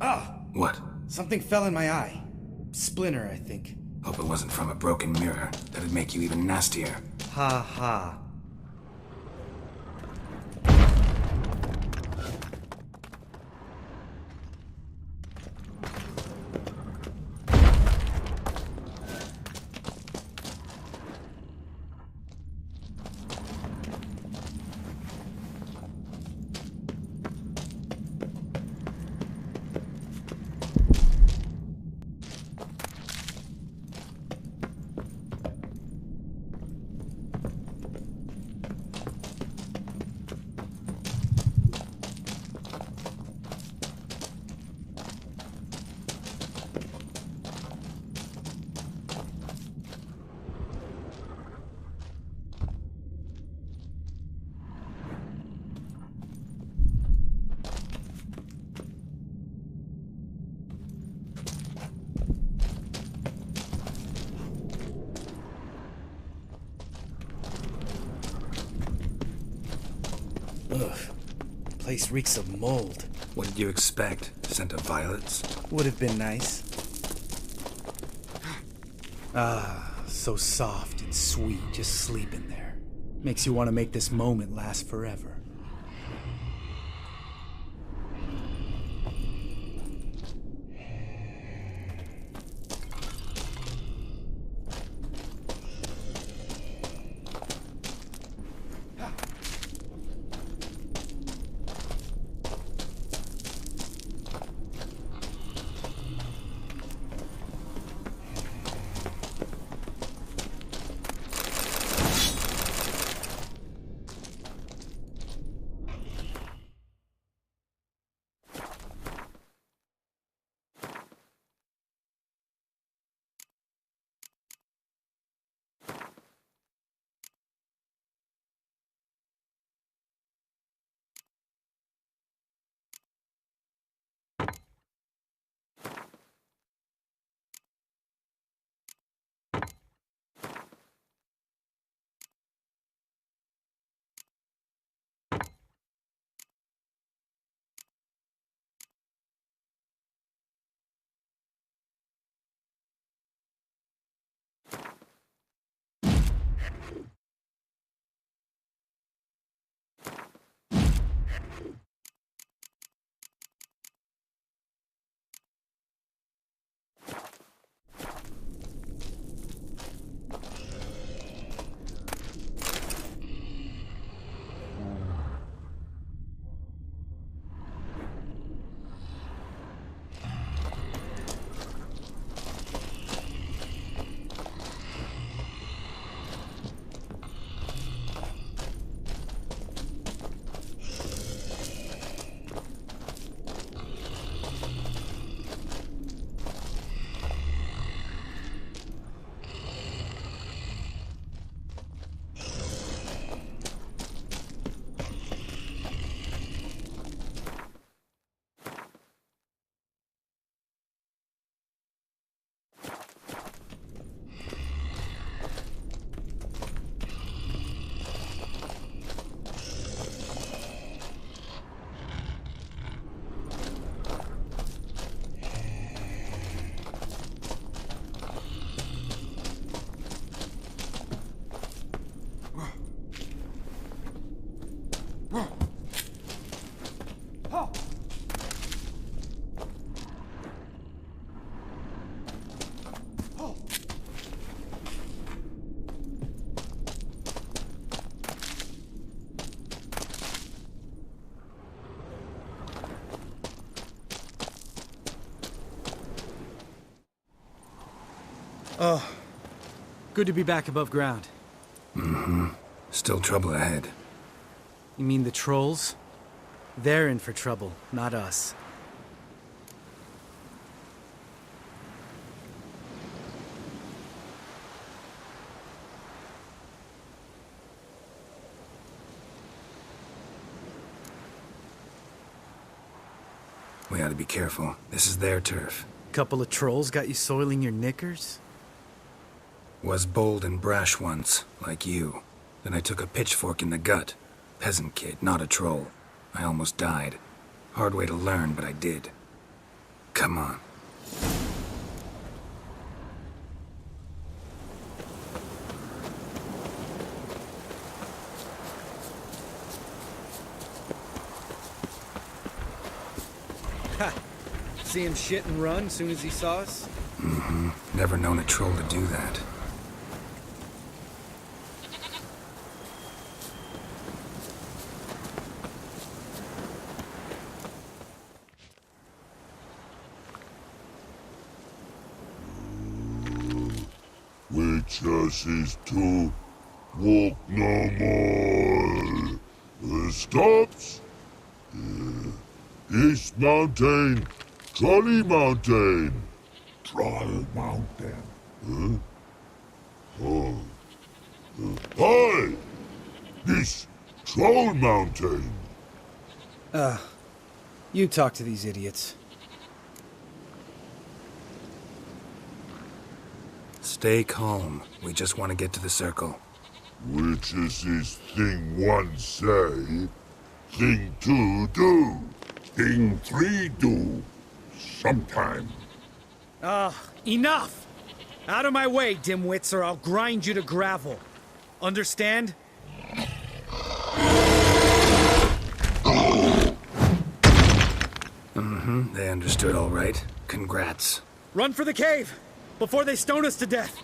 Ah! What? Something fell in my eye. Splinter, I think. A Hope it wasn't from a broken mirror. That'd make you even nastier. Ha ha. Ugh. Place reeks of mold. What did you expect? Scent of violets? Would have been nice. Ah, so soft and sweet, just sleeping there. Makes you want to make this moment last forever. Oh, good to be back above ground. Mm-hmm. Still trouble ahead. You mean the trolls? They're in for trouble, not us. We ought to be careful. This is their turf. Couple of trolls got you soiling your knickers? Was bold and brash once, like you. Then I took a pitchfork in the gut. Peasant kid, not a troll. I almost died. Hard way to learn, but I did. Come on. Ha! See him shit and run soon as he saw us? Mm-hmm. Never known a troll to do that. Witches is to walk no more. Stops. East Mountain, Trolley Mountain. Troll Mountain. Huh? Oh. Hi! This Troll Mountain. You talk to these idiots. Stay calm. We just want to get to the circle. Witches is thing one say, thing two do, thing three do, sometime. Enough! Out of my way, dimwits, or I'll grind you to gravel. Understand? Mm-hmm. They understood all right. Congrats. Run for the cave! Before they stone us to death!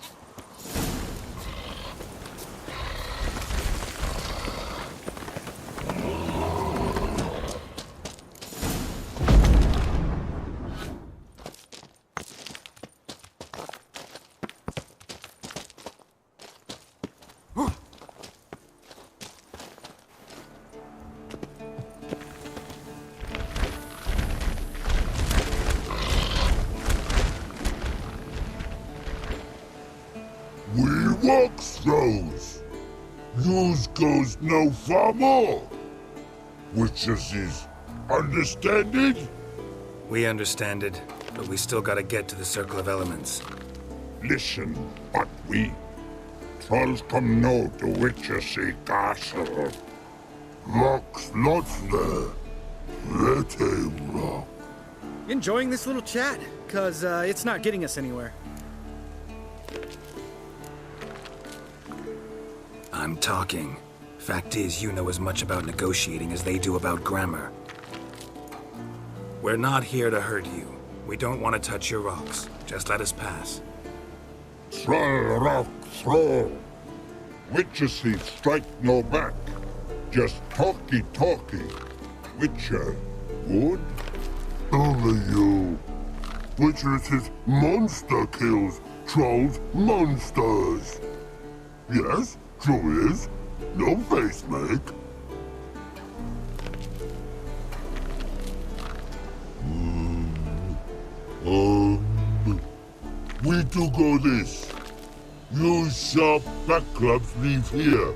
We walk throws. Yous goes no far more. Witches is understanded? We understand it, but we still gotta get to the Circle of Elements. Listen, but we trolls come know the witches castle. Rocks lots there. Let him rock. Enjoying this little chat, cause it's not getting us anywhere. I'm talking. Fact is, you know as much about negotiating as they do about grammar. We're not here to hurt you. We don't want to touch your rocks. Just let us pass. Troll rock throw. Witches strike no back. Just talky. Witcher, good? Only you. Witches is monster kills. Trolls monsters. Yes, true is. No face make. We do go this. Use sharp back clubs leave here.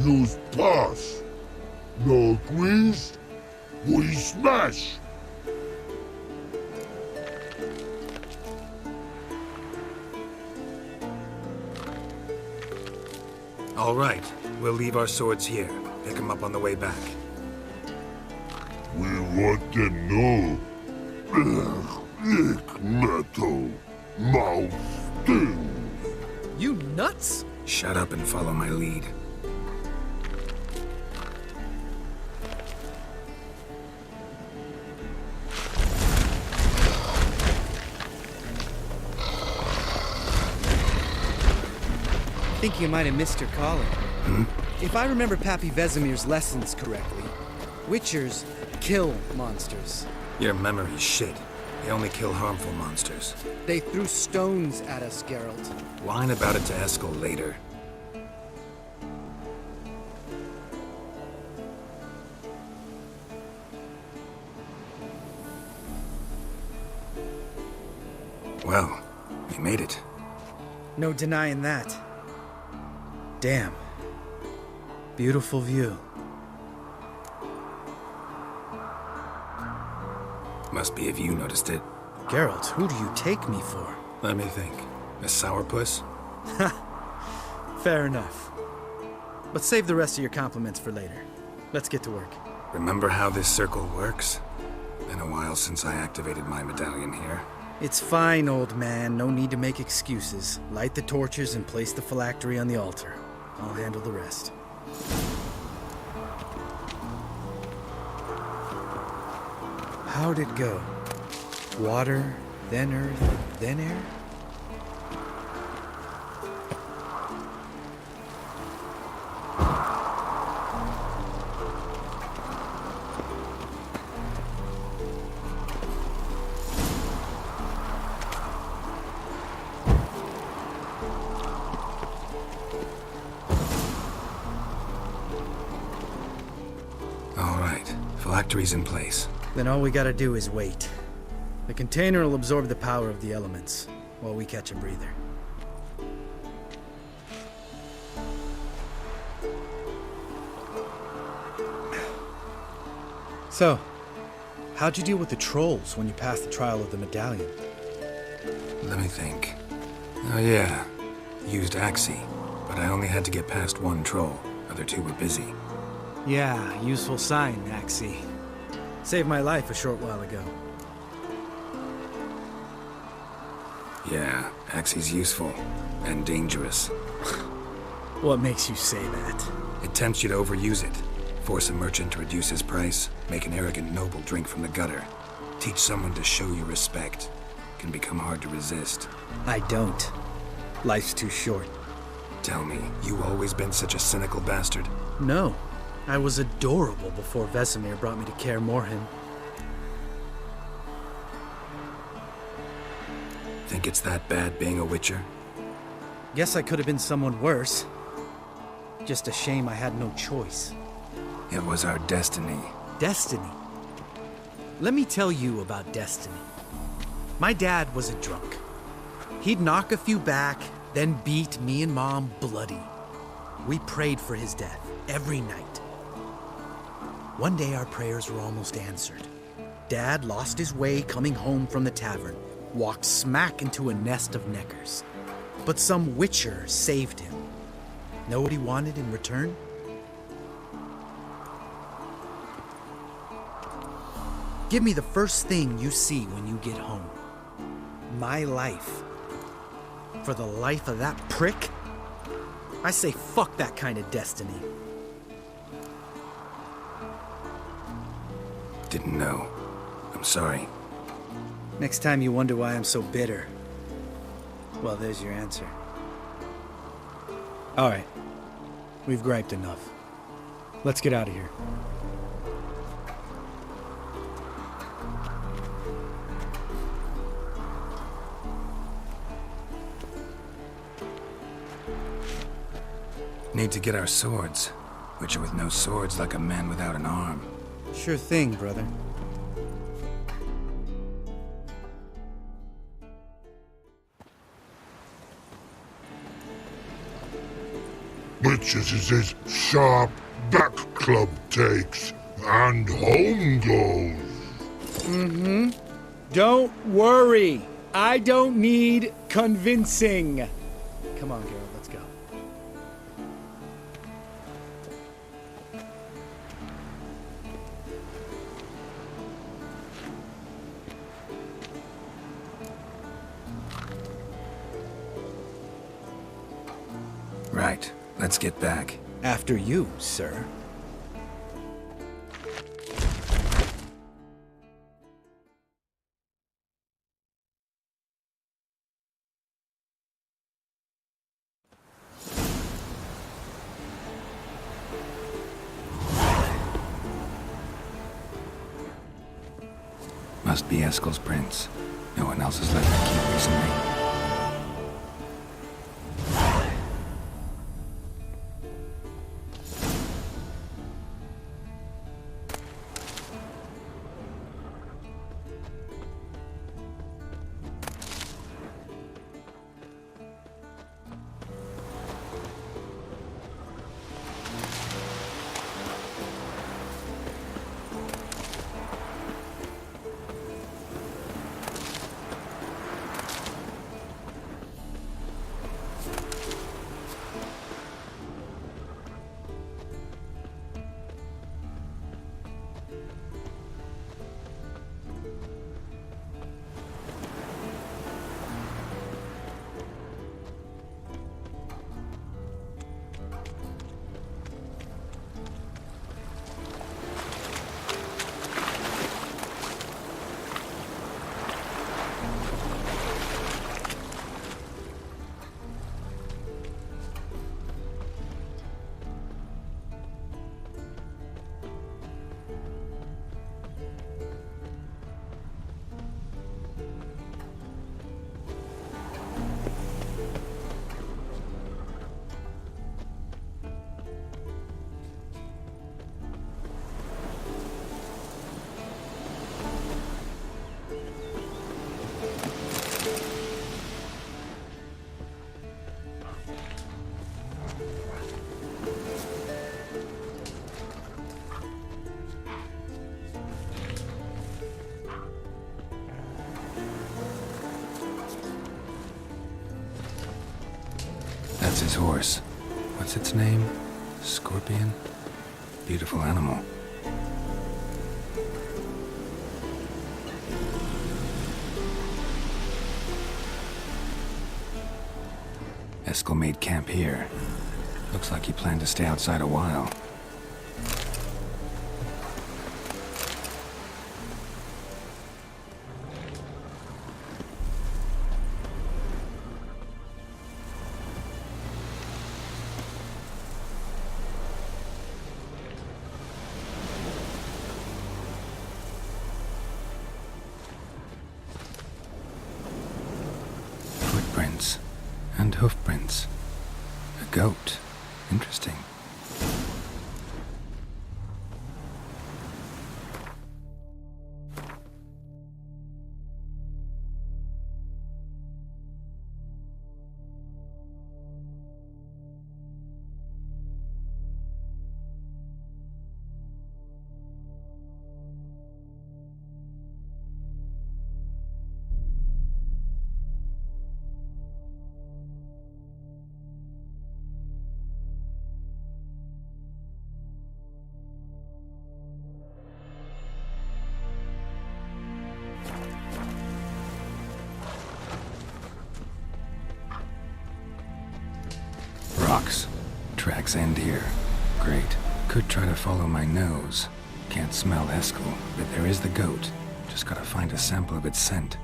Use pass. No agrees, we smash. All right, we'll leave our swords here. Pick them up on the way back. We want them know. Lick metal. Mouth stings. You nuts? Shut up and follow my lead. I think you might have missed your calling. If I remember Pappy Vesemir's lessons correctly, Witchers kill monsters. Your memory's shit. They only kill harmful monsters. They threw stones at us, Geralt. Whine about it to Eskel later. Well, we made it. No denying that. Damn. Beautiful view. Must be if you noticed it. Geralt, who do you take me for? Let me think. A sourpuss? Fair enough. But save the rest of your compliments for later. Let's get to work. Remember how this circle works? Been a while since I activated my medallion here. It's fine, old man. No need to make excuses. Light the torches and place the phylactery on the altar. I'll handle the rest. how'd it go? Water, then earth, then air? All right, phylactery's in place. Then all we gotta do is wait. The container will absorb the power of the elements, while we catch a breather. So, how'd you deal with the trolls when you passed the trial of the medallion? Let me think. Oh yeah, used Axie, but I only had to get past one troll. Other two were busy. Yeah, useful sign, Axie. Saved my life a short while ago. Yeah, Axie's useful. And dangerous. What makes you say that? It tempts you to overuse it. Force a merchant to reduce his price. Make an arrogant noble drink from the gutter. Teach someone to show you respect. Can become hard to resist. I don't. Life's too short. Tell me, you always been such a cynical bastard? No. I was adorable before Vesemir brought me to Kaer Morhen. Think it's that bad being a witcher? Guess I could have been someone worse. Just a shame I had no choice. It was our destiny. Destiny? Let me tell you about destiny. My dad was a drunk. He'd knock a few back, then beat me and Mom bloody. We prayed for his death every night. One day our prayers were almost answered. Dad lost his way coming home from the tavern, walked smack into a nest of neckers. But some witcher saved him. Know what he wanted in return? Give me the first thing you see when you get home. My life. For the life of that prick? I say fuck that kind of destiny. Didn't know. I'm sorry. Next time you wonder why I'm so bitter, well, there's your answer. All right. We've griped enough. Let's get out of here. Need to get our swords. Witcher with no swords like a man without an arm. Sure thing, brother. Witches is his sharp back club takes, and home goes. Mm-hmm. Don't worry. I don't need convincing. Come on, Geralt, let's go. Right. Let's get back. After you, sir. Must be Eskel's prints. No one else has left the key recently. That's his horse. What's its name? Scorpion? Beautiful animal. Eskel made camp here. Looks like he planned to stay outside a while. Footprints and hoofprints. A goat. Interesting. Rocks. Tracks end here. Great. Could try to follow my nose. Can't smell Eskel, but there is the goat. Just gotta find a sample of its scent.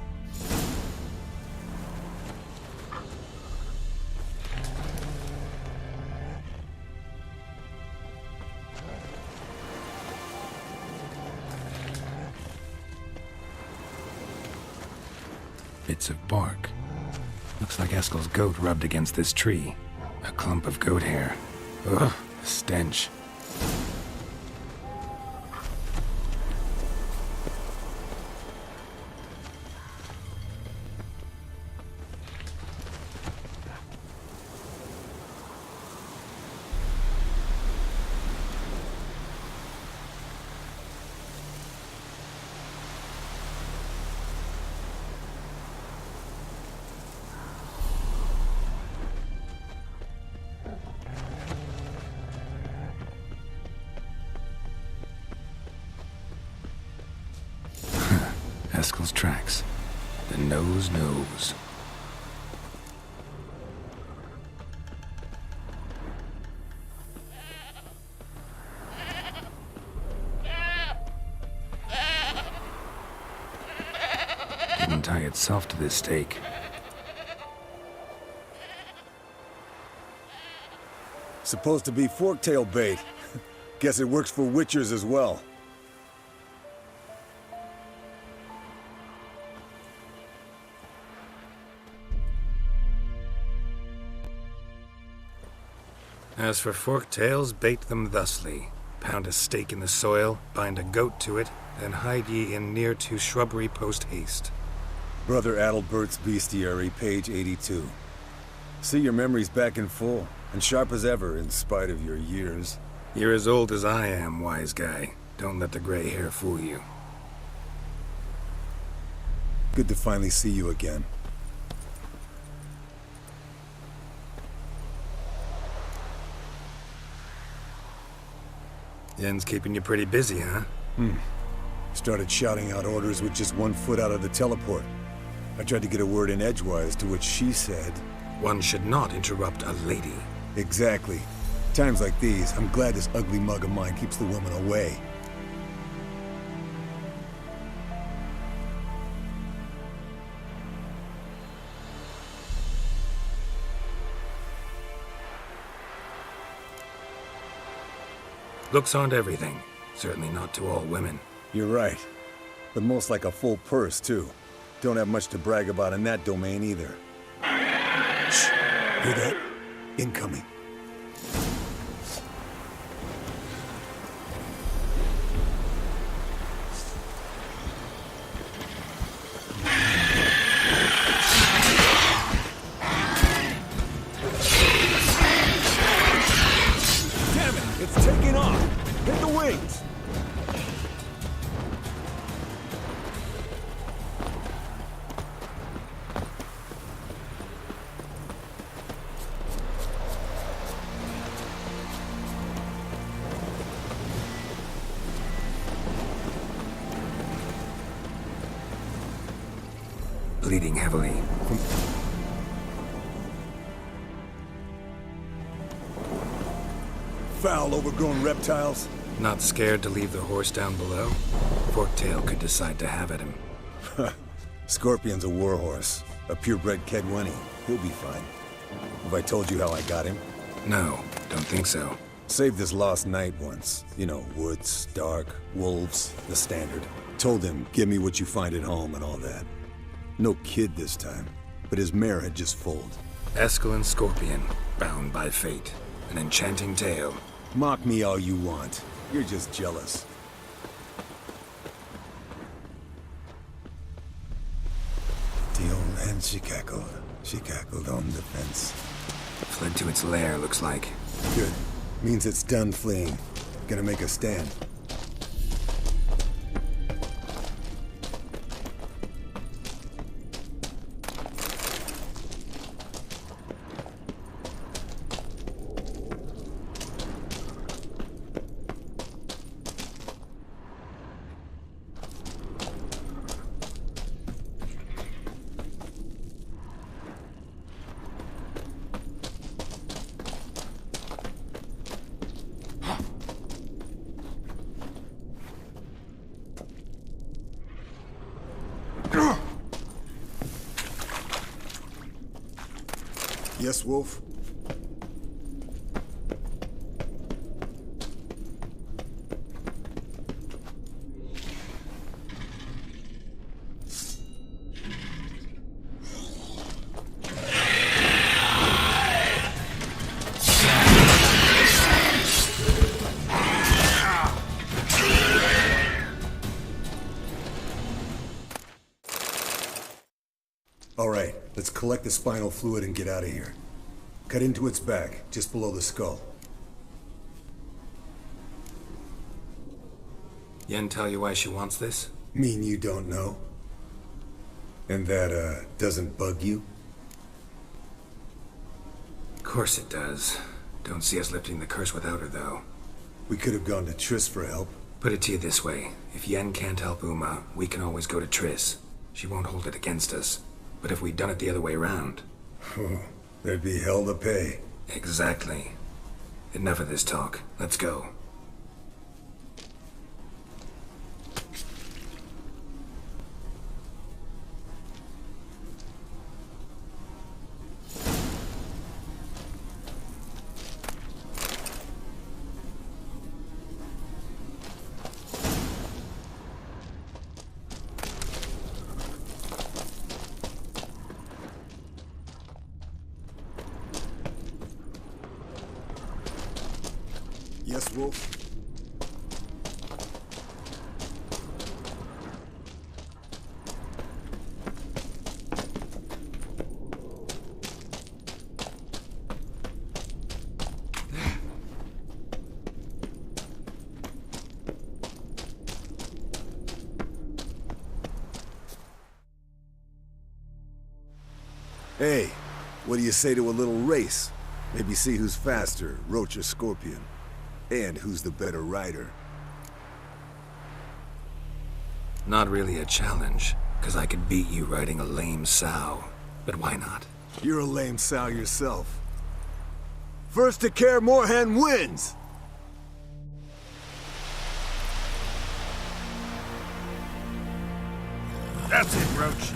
Bits of bark. Looks like Eskel's goat rubbed against this tree. A clump of goat hair. Ugh, the stench. Eskel's tracks. The nose knows. Didn't tie itself to this stake. Supposed to be forktail bait. Guess it works for witchers as well. As for forktails, bait them thusly. Pound a stake in the soil, bind a goat to it, then hide ye in near to shrubbery post haste. Brother Adalbert's Bestiary, page 82. See, your memory's back in full, and sharp as ever in spite of your years. You're as old as I am, wise guy. Don't let the gray hair fool you. Good to finally see you again. Yen's keeping you pretty busy, huh? Started shouting out orders with just 1 foot out of the teleport. I tried to get a word in edgewise, to which she said... One should not interrupt a lady. Exactly. Times like these, I'm glad this ugly mug of mine keeps the women away. Looks aren't everything. Certainly not to all women. You're right. But most like a full purse, too. Don't have much to brag about in that domain, either. Shh! Hear that? Incoming. Damn it! It's taking off! Hit the wings! bleeding heavily. Foul, overgrown reptiles? Not scared to leave the horse down below? Forktail could decide to have at him. Scorpion's a warhorse. A purebred Kedwenny. He'll be fine. Have I told you how I got him? No, don't think so. Saved his lost knight once. You know, woods, dark, wolves, the standard. Told him, give me what you find at home and all that. No kid this time, but his mare had just foaled. Escalin Scorpion, bound by fate. An enchanting tale. Mock me all you want. You're just jealous. The old hen, she cackled. She cackled on the fence. Fled to its lair, looks like. Good. Means it's done fleeing. Gonna make a stand. Yes, Wolf? All right, let's collect the spinal fluid and get out of here. Cut into its back, just below the skull. Yen tell you why she wants this? Mean you don't know? And that, doesn't bug you? Of course it does. Don't see us lifting the curse without her, though. We could have gone to Triss for help. Put it to you this way. If Yen can't help Uma, we can always go to Triss. She won't hold it against us. But if we'd done it the other way around... There'd be hell to pay. Exactly. Enough of this talk. Let's go. Yes, Wolf? Hey, what do you say to a little race? Maybe see who's faster, Roach or Scorpion. And who's the better rider? Not really a challenge, because I could beat you riding a lame sow. But why not? You're a lame sow yourself. First to Kaer Morhen wins! That's it, Roach.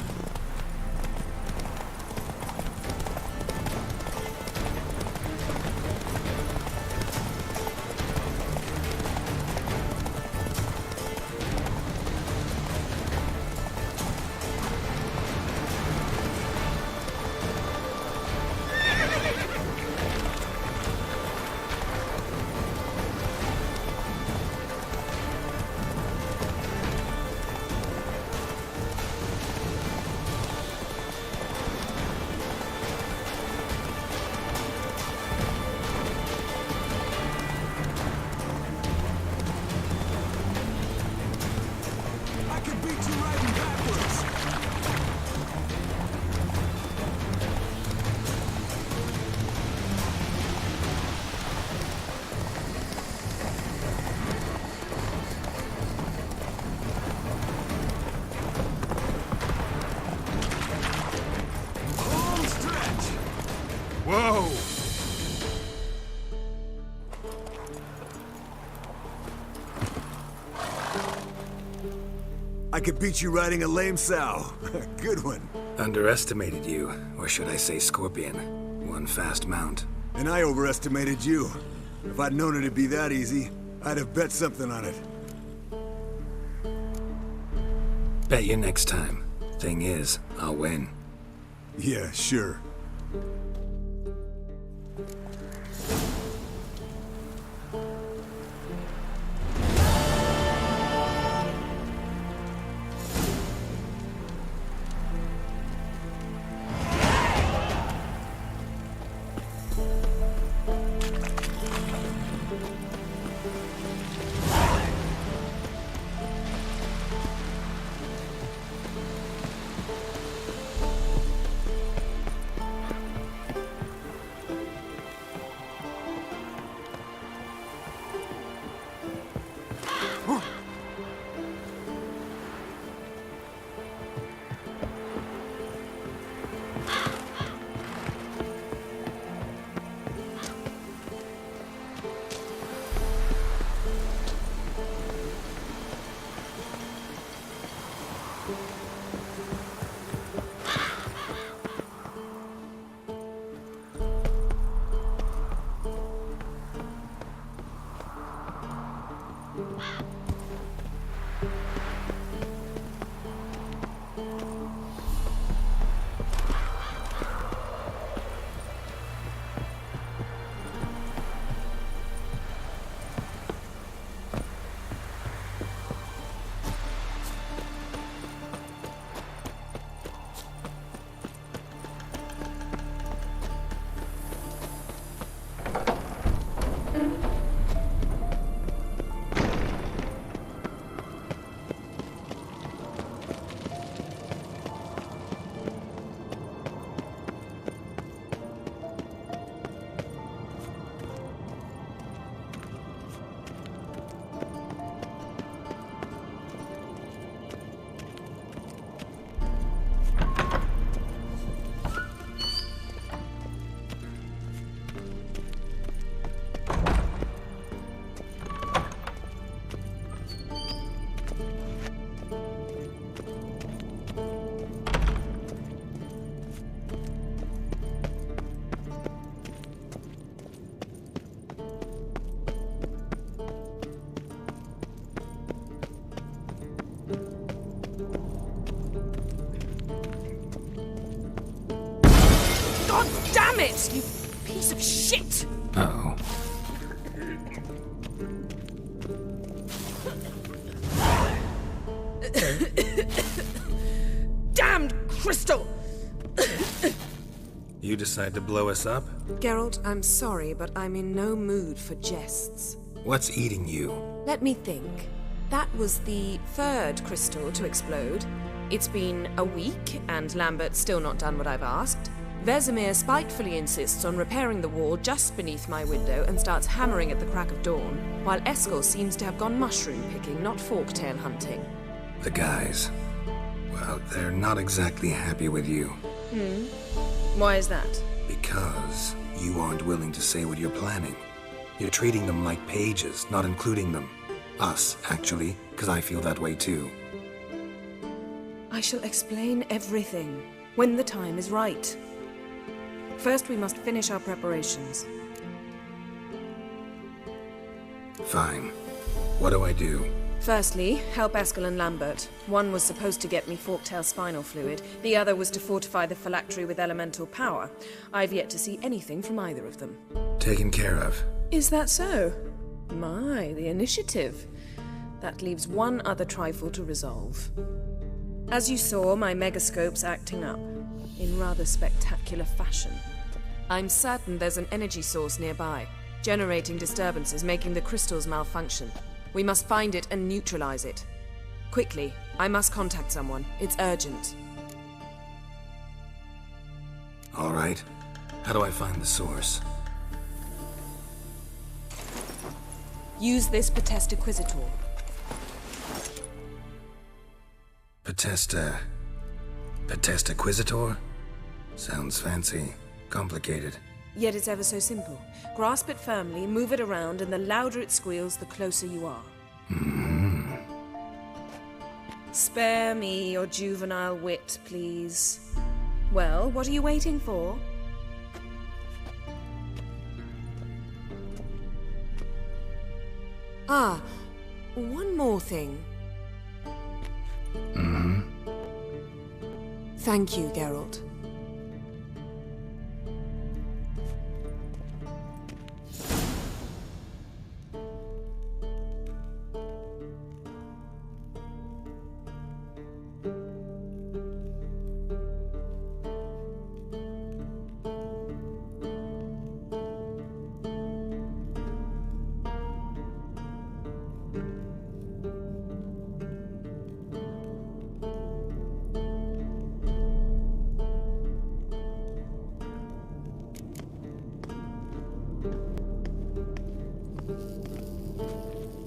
I could beat you riding a lame sow. Good one. Underestimated you, or should I say Scorpion. One fast mount. And I overestimated you. If I'd known it'd be that easy, I'd have bet something on it. Bet you next time. Thing is, I'll win. Yeah, sure. Damn it, you piece of shit! Uh-oh. Damned crystal! You decide to blow us up? Geralt, I'm sorry, but I'm in no mood for jests. What's eating you? Let me think. That was the third crystal to explode. It's been a week, and Lambert's still not done what I've asked. Vesemir spitefully insists on repairing the wall just beneath my window and starts hammering at the crack of dawn, while Eskel seems to have gone mushroom picking, not forktail hunting. The guys. Well, they're not exactly happy with you. Why is that? Because you aren't willing to say what you're planning. You're treating them like pages, not including them. Us, actually, because I feel that way too. I shall explain everything when the time is right. First, we must finish our preparations. Fine. What do I do? Firstly, help Eskel and Lambert. One was supposed to get me forktail spinal fluid, the other was to fortify the phylactery with elemental power. I've yet to see anything from either of them. Taken care of. Is that so? My, the initiative. That leaves one other trifle to resolve. As you saw, my megascope's acting up, in rather spectacular fashion. I'm certain there's an energy source nearby, generating disturbances, making the crystals malfunction. We must find it and neutralize it. Quickly, I must contact someone. It's urgent. All right. How do I find the source? Use this Potestaquizitor. Potestaquizitor? Sounds fancy. Complicated. Yet it's ever so simple. Grasp it firmly, move it around, and the louder it squeals, the closer you are. Spare me your juvenile wit, please. Well, what are you waiting for? Ah, one more thing. Mm-hmm. Thank you, Geralt.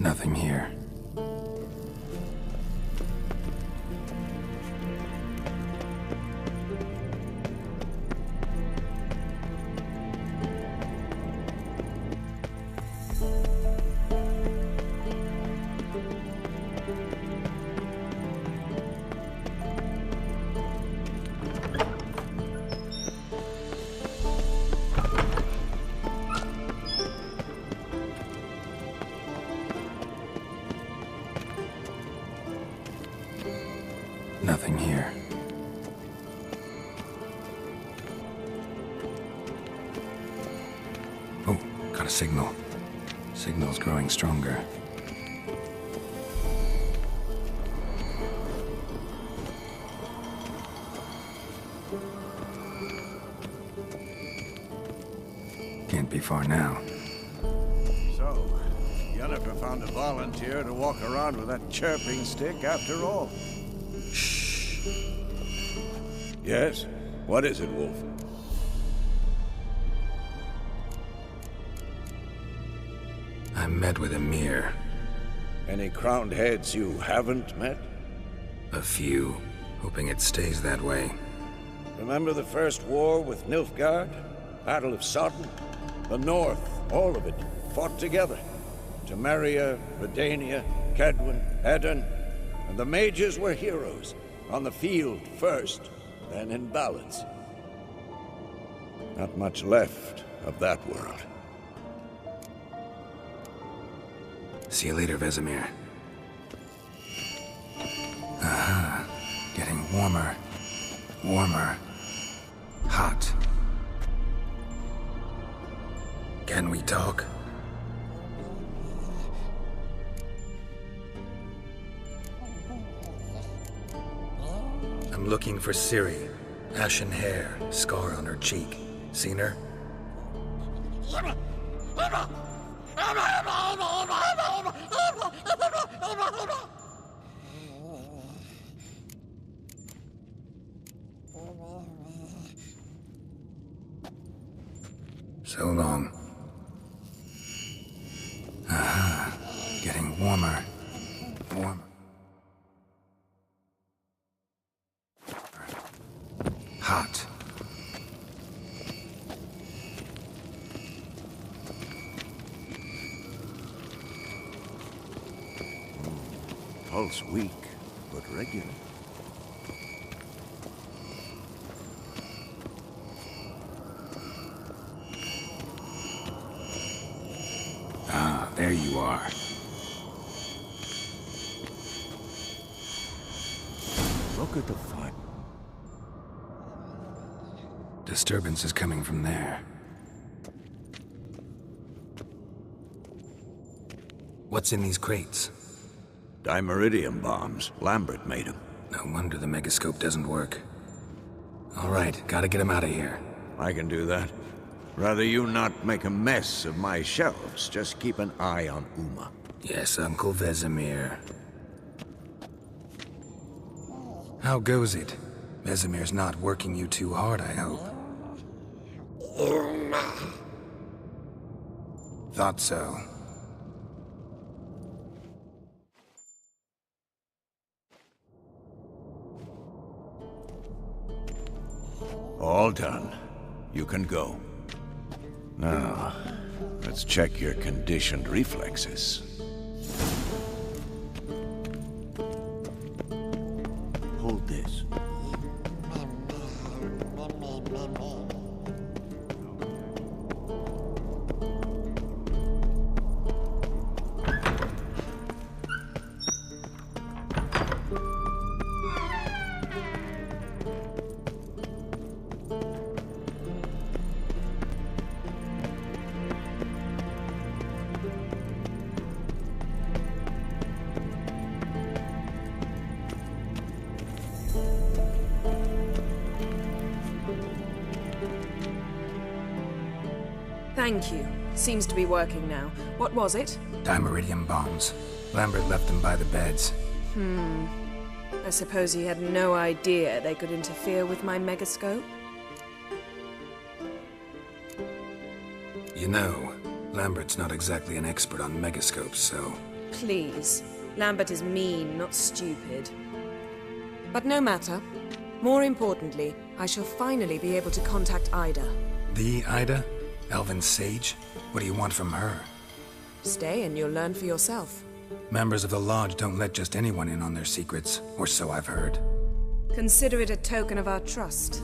Nothing here. Nothing here. Oh, got a signal. Signal's growing stronger. Can't be far now. So, Yennefer found a volunteer to walk around with that chirping stick after all. Yes? What is it, Wolf? I met with Emir. Any crowned heads you haven't met? A few. Hoping it stays that way. Remember the first war with Nilfgaard? Battle of Sodden? The North, all of it, fought together. Temeria, Redania, Kedwen, Edirn, and the mages were heroes. On the field first, then in ballads. Not much left of that world. See you later, Vesemir. Aha. Getting warmer. Warmer. Hot. Can we talk? I'm looking for Ciri. Ashen hair, scar on her cheek. Seen her? So long. Aha. Getting warmer. Warmer. Hot. Pulse weak, but regular. Ah, there you are. Look at the fire. Disturbance is coming from there. What's in these crates? Dimeridium bombs. Lambert made them. No wonder the megascope doesn't work. All right, gotta get him out of here. I can do that. Rather you not make a mess of my shelves. Just keep an eye on Uma. Yes, Uncle Vesemir. How goes it? Vesemir's not working you too hard, I hope. Thought so. All done. You can go. Now, let's check your conditioned reflexes. Thank you. Seems to be working now. What was it? Dimeridium bombs. Lambert left them by the beds. I suppose he had no idea they could interfere with my megascope? You know, Lambert's not exactly an expert on megascopes, so... Please. Lambert is mean, not stupid. But no matter. More importantly, I shall finally be able to contact Ida. The Ida? Elven sage? What do you want from her? Stay and you'll learn for yourself. Members of the Lodge don't let just anyone in on their secrets, or so I've heard. Consider it a token of our trust.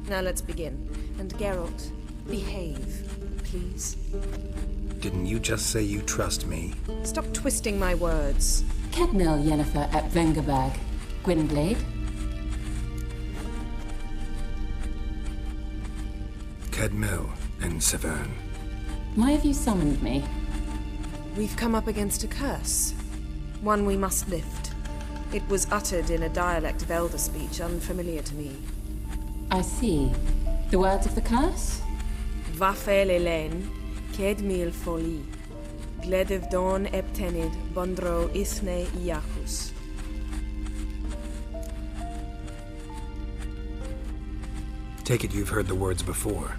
Now let's begin. And Geralt, behave, please. Didn't you just say you trust me? Stop twisting my words. Kedmil Yennefer at Vengerberg. Gwynblade? Kedmil and Severn. Why have you summoned me? We've come up against a curse. One we must lift. It was uttered in a dialect of Elder speech unfamiliar to me. I see. The words of the curse? Vafel Elen, Kedmil Foli, Gledev Don Eptenid, Bondro Isne Iacus. Take it you've heard the words before.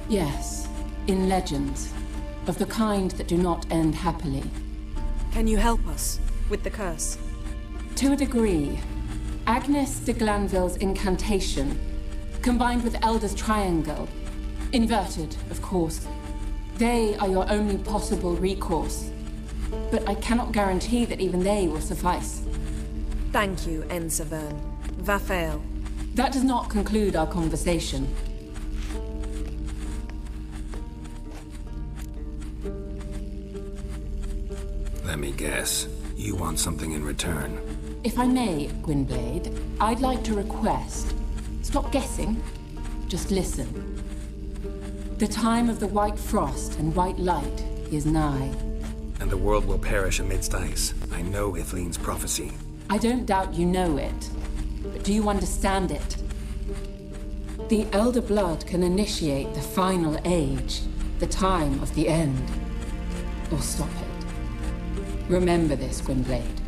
Yes, in legends. Of the kind that do not end happily. Can you help us with the curse? To a degree. Agnes de Glanville's incantation, combined with Elder's triangle, inverted, of course. They are your only possible recourse. But I cannot guarantee that even they will suffice. Thank you, Severn. Vafel. That does not conclude our conversation. Let me guess. You want something in return. If I may, Gwynblade, I'd like to request... Stop guessing. Just listen. The time of the white frost and white light is nigh. And the world will perish amidst ice. I know Ithleen's prophecy. I don't doubt you know it. But do you understand it? The Elder Blood can initiate the final age, the time of the end. Or stop it. Remember this, Gwynblade,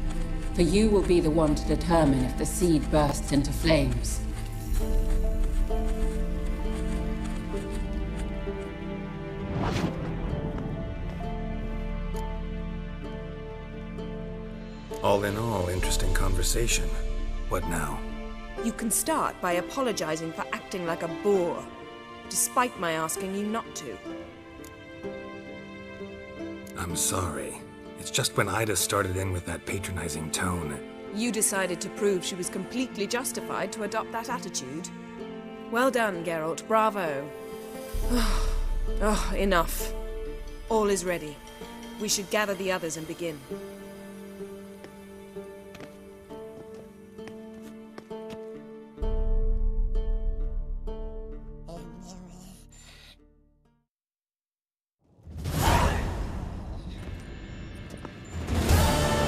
for you will be the one to determine if the seed bursts into flames. All in all, interesting conversation. What now? You can start by apologizing for acting like a boor, despite my asking you not to. I'm sorry. It's just when Ida started in with that patronizing tone. You decided to prove she was completely justified to adopt that attitude. Well done, Geralt. Bravo. Enough. All is ready. We should gather the others and begin.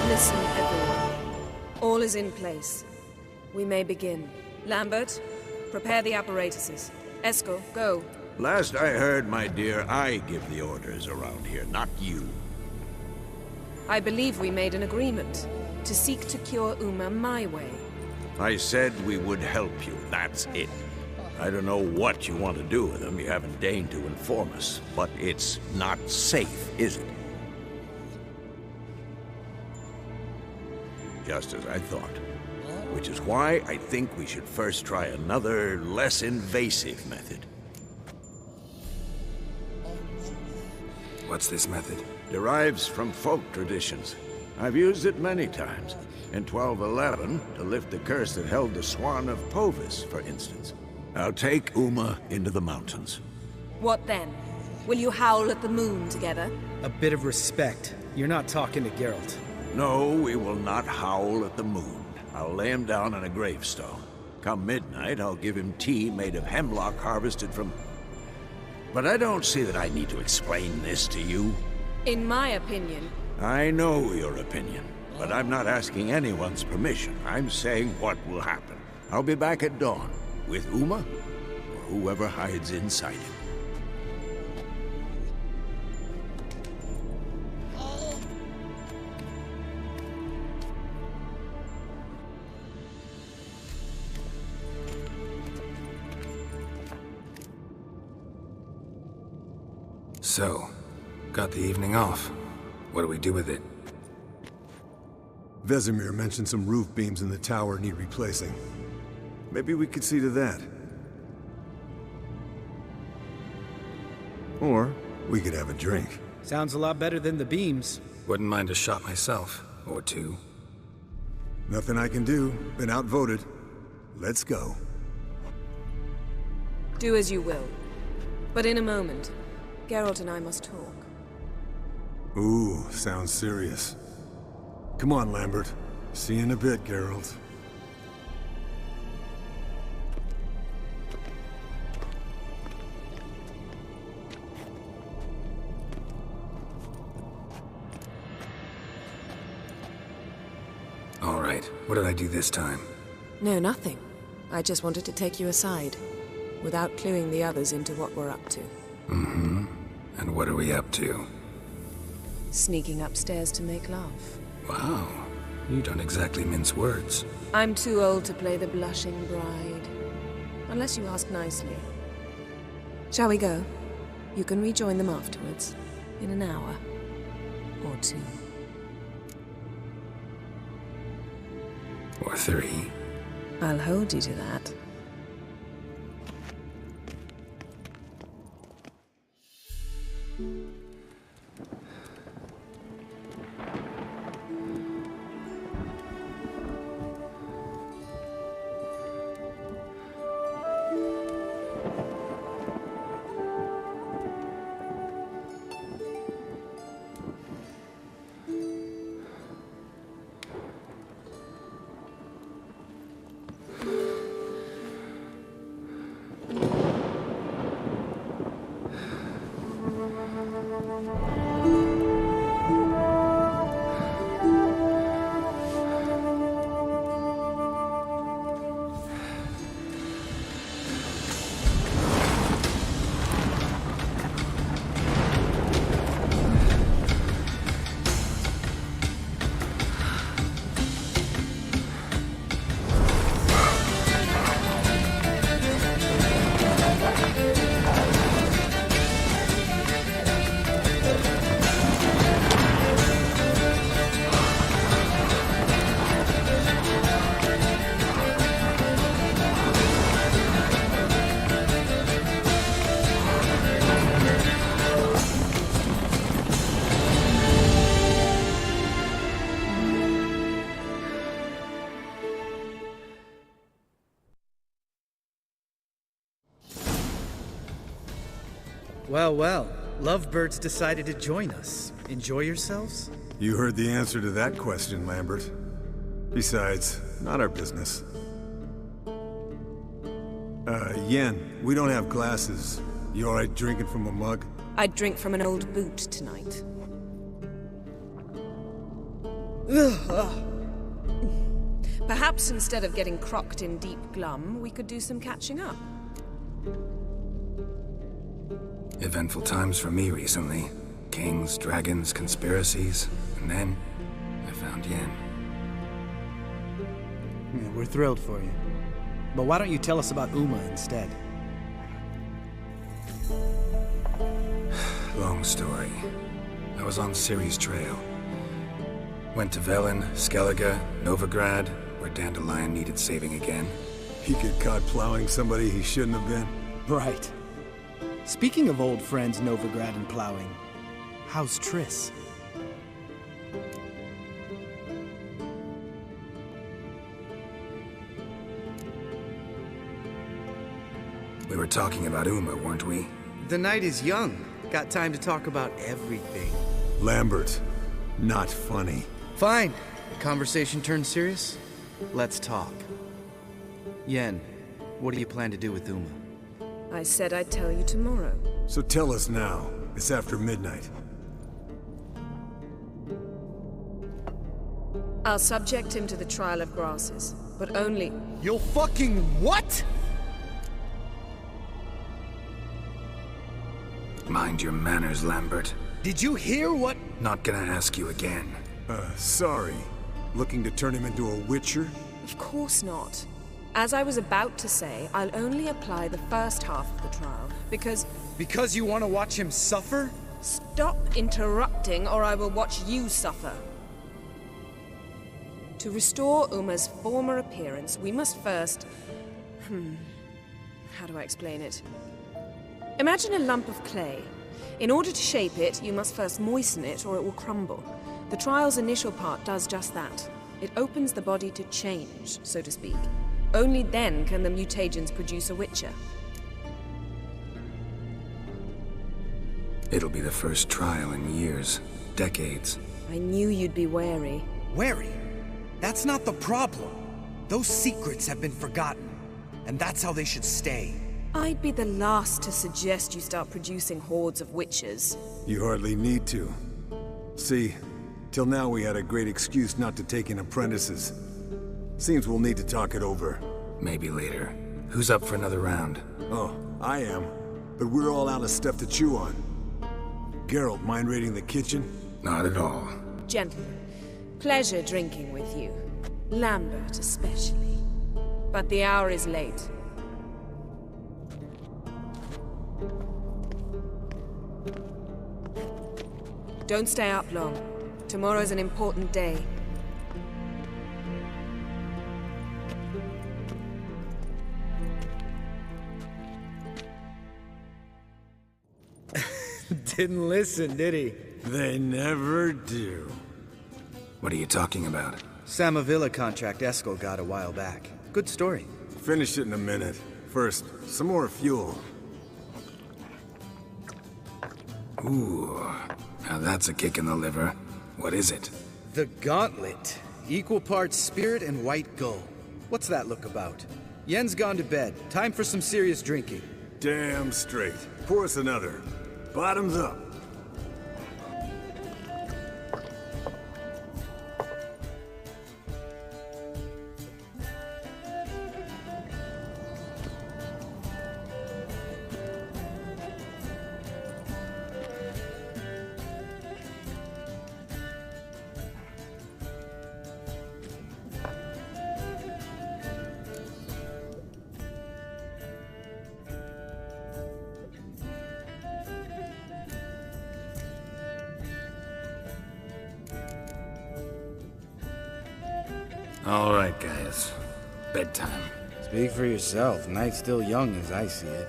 Listen, everyone. All is in place. We may begin. Lambert, prepare the apparatuses. Eskel, go. Last I heard, my dear, I give the orders around here, not you. I believe we made an agreement to seek to cure Uma my way. I said we would help you, that's it. I don't know what you want to do with them, you haven't deigned to inform us, but it's not safe, is it? Just as I thought. Which is why I think we should first try another, less invasive method. What's this method? Derives from folk traditions. I've used it many times. In 1211, to lift the curse that held the Swan of Povis, for instance. I'll take Uma into the mountains. What then? Will you howl at the moon together? A bit of respect. You're not talking to Geralt. No, we will not howl at the moon. I'll lay him down on a gravestone. Come midnight, I'll give him tea made of hemlock harvested from... But I don't see that I need to explain this to you. In my opinion... I know your opinion, but I'm not asking anyone's permission. I'm saying what will happen. I'll be back at dawn, with Uma, or whoever hides inside him. So, got the evening off. What do we do with it? Vesemir mentioned some roof beams in the tower need replacing. Maybe we could see to that. Or we could have a drink. Sounds a lot better than the beams. Wouldn't mind a shot myself, or two. Nothing I can do. Been outvoted. Let's go. Do as you will. But in a moment, Geralt and I must talk. Ooh, sounds serious. Come on, Lambert. See you in a bit, Geralt. All right, what did I do this time? No, nothing. I just wanted to take you aside, without cluing the others into what we're up to. Mm-hmm. And what are we up to? Sneaking upstairs to make love. Wow, you don't exactly mince words. I'm too old to play the blushing bride. Unless you ask nicely. Shall we go? You can rejoin them afterwards. In an hour. Or two. Or three. I'll hold you to that. Well, well. Lovebirds decided to join us. Enjoy yourselves? You heard the answer to that question, Lambert. Besides, not our business. Yen, we don't have glasses. You alright drinking from a mug? I'd drink from an old boot tonight. Perhaps instead of getting crocked in deep glum, we could do some catching up. Eventful times for me recently. Kings, dragons, conspiracies, and then I found Yen. Yeah, we're thrilled for you. But why don't you tell us about Uma instead? Long story. I was on Ciri's trail. Went to Velen, Skellige, Novigrad, where Dandelion needed saving again. He get caught plowing somebody he shouldn't have been? Right. Speaking of old friends Novigrad and plowing, how's Triss? We were talking about Uma, weren't we? The night is young. Got time to talk about everything. Lambert, not funny. Fine. Conversation turned serious? Let's talk. Yen, what do you plan to do with Uma? I said I'd tell you tomorrow. So tell us now. It's after midnight. I'll subject him to the trial of grasses, but only... You'll fucking what? Mind your manners, Lambert. Did you hear what? Not gonna ask you again. Sorry. Looking to turn him into a witcher? Of course not. As I was about to say, I'll only apply the first half of the trial, because... Because you want to watch him suffer? Stop interrupting, or I will watch you suffer. To restore Uma's former appearance, we must first... How do I explain it? Imagine a lump of clay. In order to shape it, you must first moisten it, or it will crumble. The trial's initial part does just that. It opens the body to change, so to speak. Only then can the mutagens produce a Witcher. It'll be the first trial in years. Decades. I knew you'd be wary. Wary? That's not the problem. Those secrets have been forgotten, and that's how they should stay. I'd be the last to suggest you start producing hordes of witches. You hardly need to. See, till now we had a great excuse not to take in apprentices. Seems we'll need to talk it over. Maybe later. Who's up for another round? Oh, I am. But we're all out of stuff to chew on. Geralt, mind raiding the kitchen? Not at all. Gentlemen, pleasure drinking with you. Lambert especially. But the hour is late. Don't stay up long. Tomorrow's an important day. Didn't listen, did he? They never do. What are you talking about? Samavilla contract Eskel got a while back. Good story. Finish it in a minute. First, some more fuel. Ooh, now that's a kick in the liver. What is it? The Gauntlet. Equal parts spirit and white gull. What's that look about? Yen's gone to bed. Time for some serious drinking. Damn straight. Pour us another. Bottoms up. All right, guys. Bedtime. Speak for yourself. Night's still young as I see it.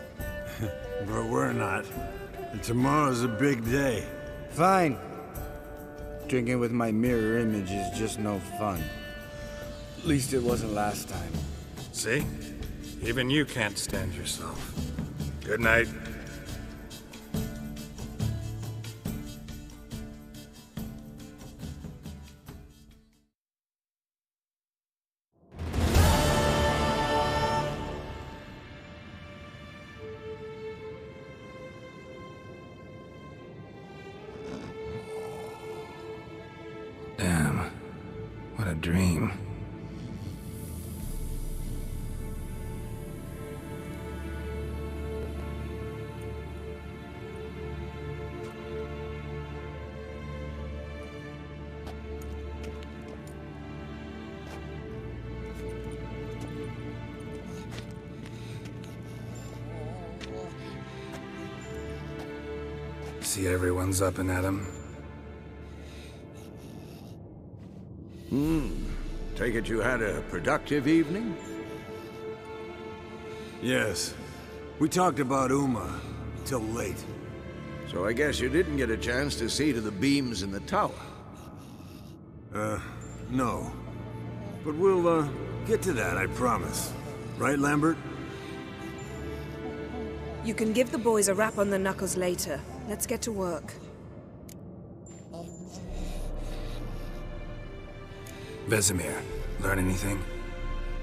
But we're not. And tomorrow's a big day. Fine. Drinking with my mirror image is just no fun. At least it wasn't last time. See? Even you can't stand yourself. Good night. Damn. What a dream. See everyone's up and at 'em. Take it you had a productive evening? Yes. We talked about Uma till late. So I guess you didn't get a chance to see to the beams in the tower. No. But we'll, get to that, I promise. Right, Lambert? You can give the boys a rap on the knuckles later. Let's get to work. Vesemir, learn anything?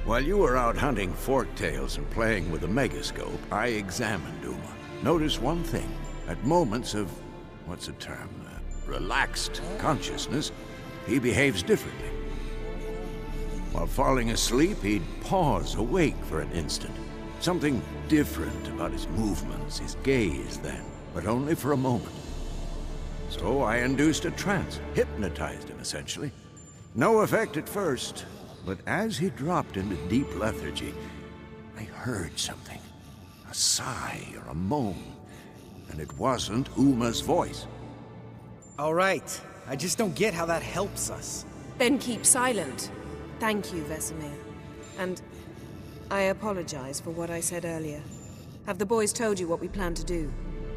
While you were out hunting forktails and playing with the megascope, I examined Uma. Notice one thing. At moments of, what's the term, relaxed consciousness, he behaves differently. While falling asleep, he'd pause awake for an instant. Something different about his movements, his gaze then, but only for a moment. So I induced a trance, hypnotized him essentially. No effect at first, but as he dropped into deep lethargy, I heard something. A sigh or a moan. And it wasn't Uma's voice. All right. I just don't get how that helps us. Then keep silent. Thank you, Vesemir. And I apologize for what I said earlier. Have the boys told you what we plan to do?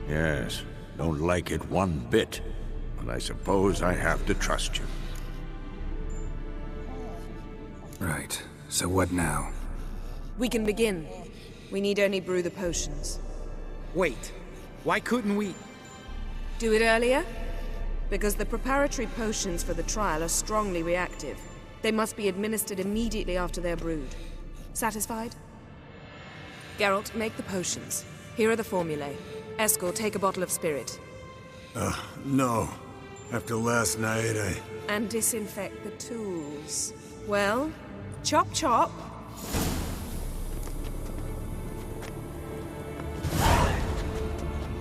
Yes. Don't like it one bit. But I suppose I have to trust you. Right. So what now? We can begin. We need only brew the potions. Wait. Why couldn't we... Do it earlier? Because the preparatory potions for the trial are strongly reactive. They must be administered immediately after they're brewed. Satisfied? Geralt, make the potions. Here are the formulae. Eskel, take a bottle of spirit. No. After last night, And disinfect the tools. Well, chop chop.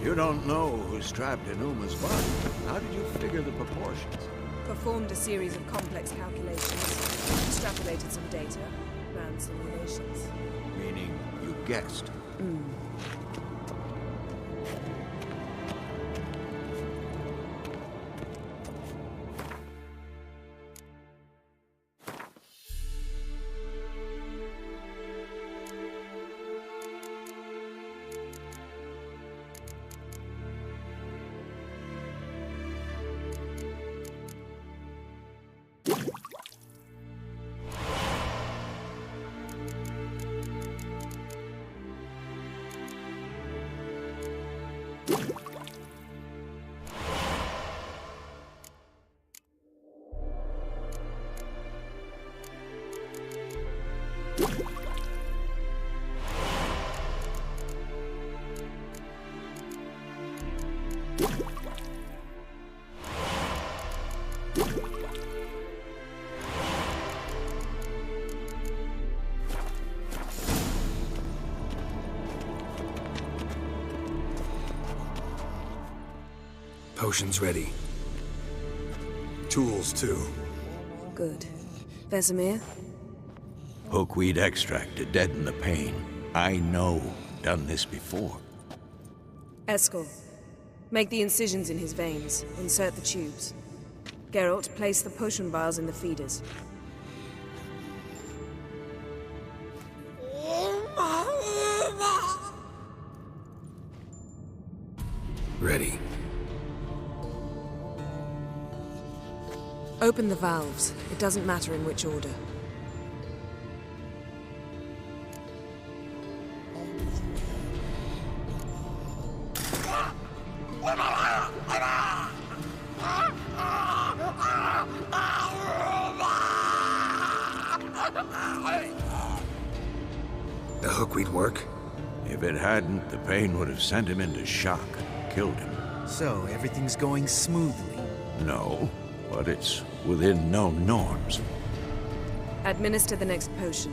You don't know who's trapped in Uma's body. How did you figure the proportions? Performed a series of complex calculations. Extrapolated some data. Ran simulations. Meaning you guessed. Potions ready. tools too. Good. Vesemir? Hookweed extract to deaden the pain. I know. Done this before. Eskel, make the incisions in his veins. Insert the tubes. Geralt, place the potion vials in the feeders. Ready. Open the valves. It doesn't matter in which order. The hookweed work? If it hadn't, the pain would have sent him into shock, killed him. So, everything's going smoothly? No, but it's within known norms. Administer the next potion.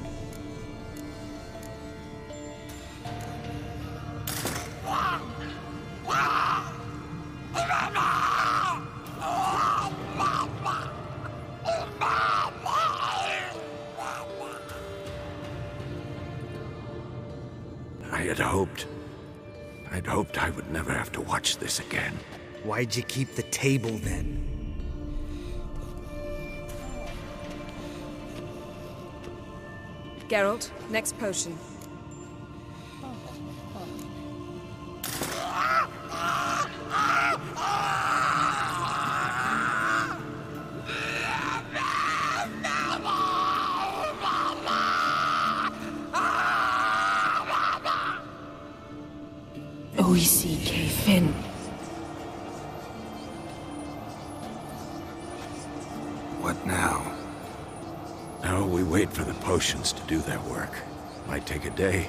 I'd hoped I would never have to watch this again. Why'd you keep the table then? Geralt, next potion. O-E-C-K Finn. What now? Now we wait for the potions to do their work. Might take a day,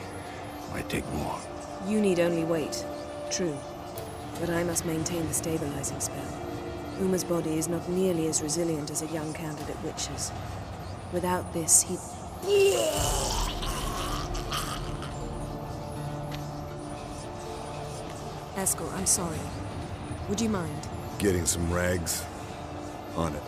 might take more. You need only wait. True. But I must maintain the stabilizing spell. Uma's body is not nearly as resilient as a young candidate witch's. Without this, he'd... Eskel, I'm sorry. Would you mind? Getting some rags? On it.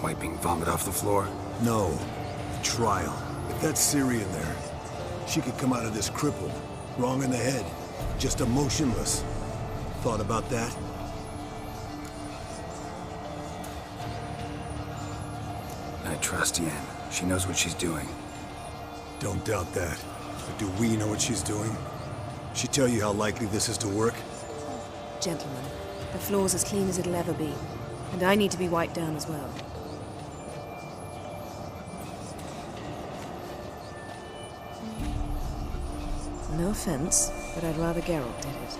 Wiping vomit off the floor? No. The trial. If that's Ciri in there, she could come out of this crippled. Wrong in the head. Just emotionless. Thought about that? I trust Yen. She knows what she's doing. Don't doubt that. But do we know what she's doing? She tell you how likely this is to work? Gentlemen, the floor's as clean as it'll ever be. And I need to be wiped down as well. No offense, but I'd rather Geralt did it.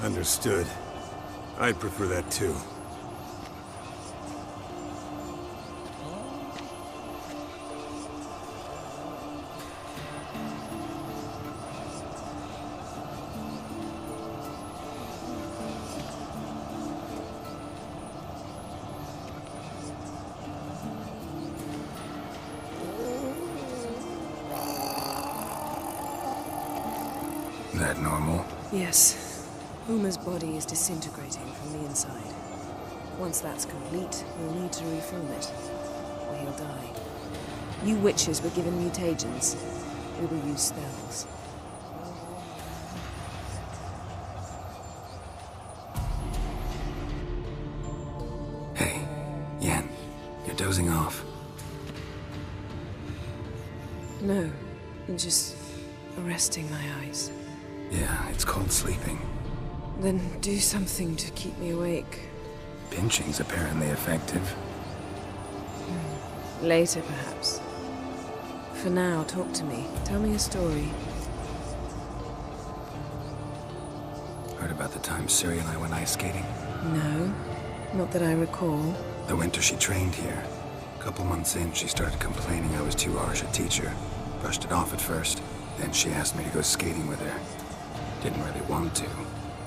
Understood. I'd prefer that too. That normal? Yes. Uma's body is disintegrating from the inside. Once that's complete, we'll need to reform it, or he'll die. You witches were given mutagens. We will use spells. Hey, Yen, you're dozing off. No, I'm just resting my eyes. Yeah, it's called sleeping. Then do something to keep me awake. Pinching's apparently effective. Later, perhaps. For now, talk to me. Tell me a story. Heard about the time Ciri and I went ice skating? No, not that I recall. The winter she trained here. A couple months in, she started complaining I was too harsh a teacher. Brushed it off at first. Then she asked me to go skating with her. Didn't really want to.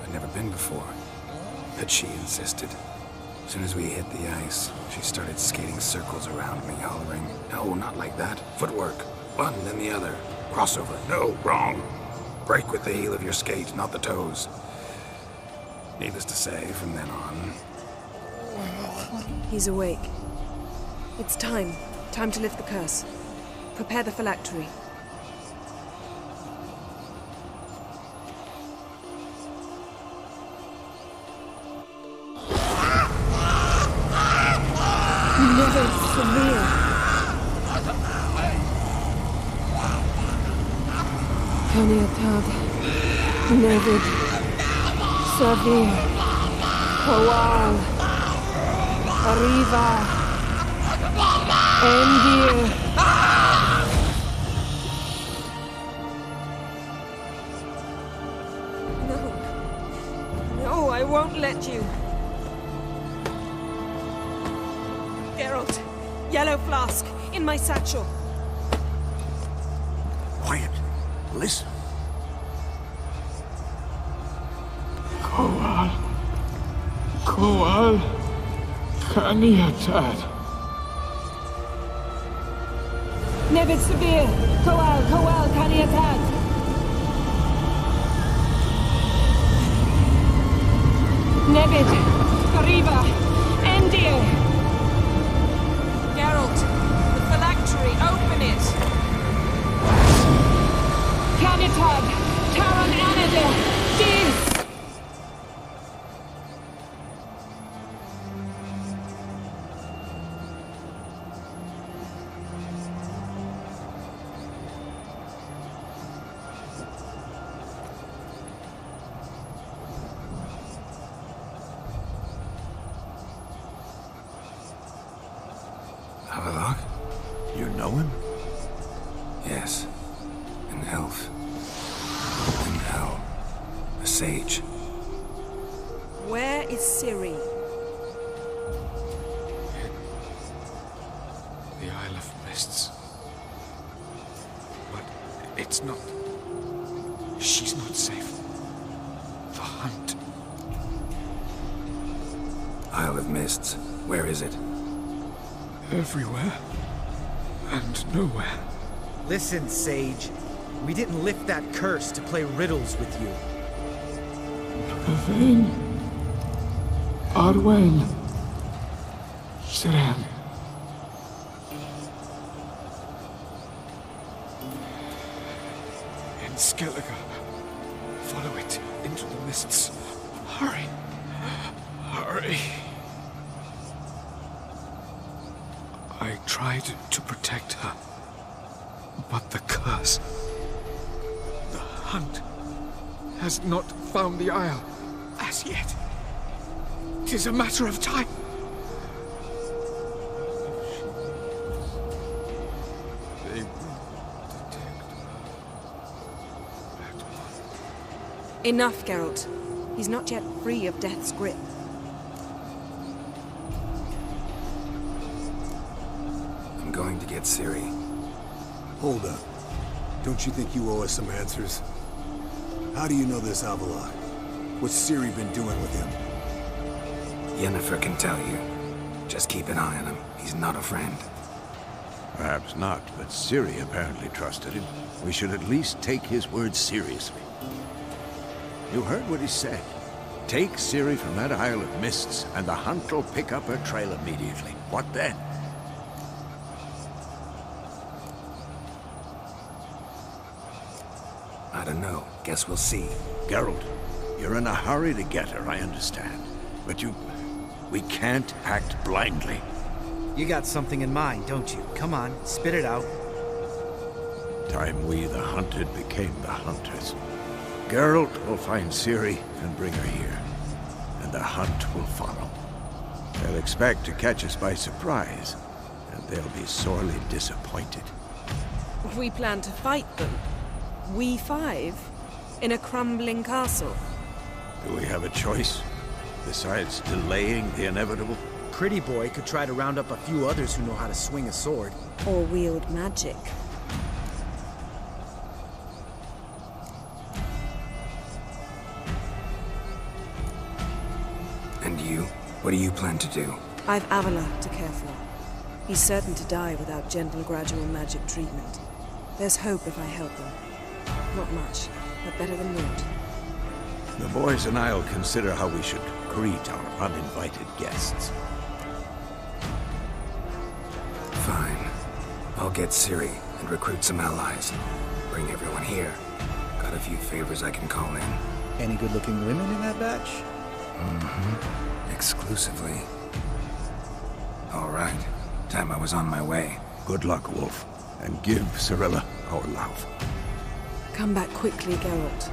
I'd never been before. But she insisted. As soon as we hit the ice, she started skating circles around me, hollering, "No, not like that. Footwork. One, then the other. Crossover. No, wrong. Break with the heel of your skate, not the toes." Needless to say, from then on... He's awake. It's time. Time to lift the curse. Prepare the phylactery. Never severe. Caniatad. Nevid. Severe. Kowal. Arriva. Endir. No, I won't let you. Geralt, yellow flask, in my satchel. Quiet. Listen. Kowal. Kaniatad. Nevid severe. Kowal. Caniatad. Nevid. Arriva. Endir. Geralt, the phylactery, open it! Canitad, Taran Anadir, Dis! Avalok? You know him? Yes. An elf. In hell. A sage. Where is Ciri? The Isle of Mists. But it's not... She's not safe. The hunt. Isle of Mists. Where is it? Everywhere. And nowhere. Listen, Sage. We didn't lift that curse to play riddles with you. Yvain. Arwen. Siran. In Skellige. Follow it into the mists. Hurry. Hurry. I tried to protect her, but the curse, the hunt, has not found the Isle as yet. 'Tis a matter of time. They will detect. Enough, Geralt. He's not yet free of death's grip. I'm going to get Ciri. Hold up. Don't you think you owe us some answers? How do you know this Avila? What's Ciri been doing with him? Yennefer can tell you. Just keep an eye on him. He's not a friend. Perhaps not, but Ciri apparently trusted him. We should at least take his words seriously. You heard what he said. Take Ciri from that Isle of Mists, and the hunt will pick up her trail immediately. What then? I don't know. Guess we'll see. Geralt, you're in a hurry to get her, I understand. But we can't act blindly. You got something in mind, don't you? Come on, spit it out. Time we, the hunted, became the hunters. Geralt will find Ciri and bring her here, and the hunt will follow. They'll expect to catch us by surprise, and they'll be sorely disappointed. We plan to fight them. We five? In a crumbling castle? Do we have a choice, besides delaying the inevitable? Pretty Boy could try to round up a few others who know how to swing a sword. Or wield magic. And you? What do you plan to do? I've Avila to care for. He's certain to die without gentle, gradual magic treatment. There's hope if I help him. Not much, but better than naught. The boys and I'll consider how we should greet our uninvited guests. Fine. I'll get Ciri and recruit some allies. Bring everyone here. Got a few favors I can call in. Any good-looking women in that batch? Mm-hmm. Exclusively. All right. Time I was on my way. Good luck, Wolf. And give Cirilla our love. Come back quickly, Geralt.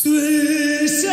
Sweet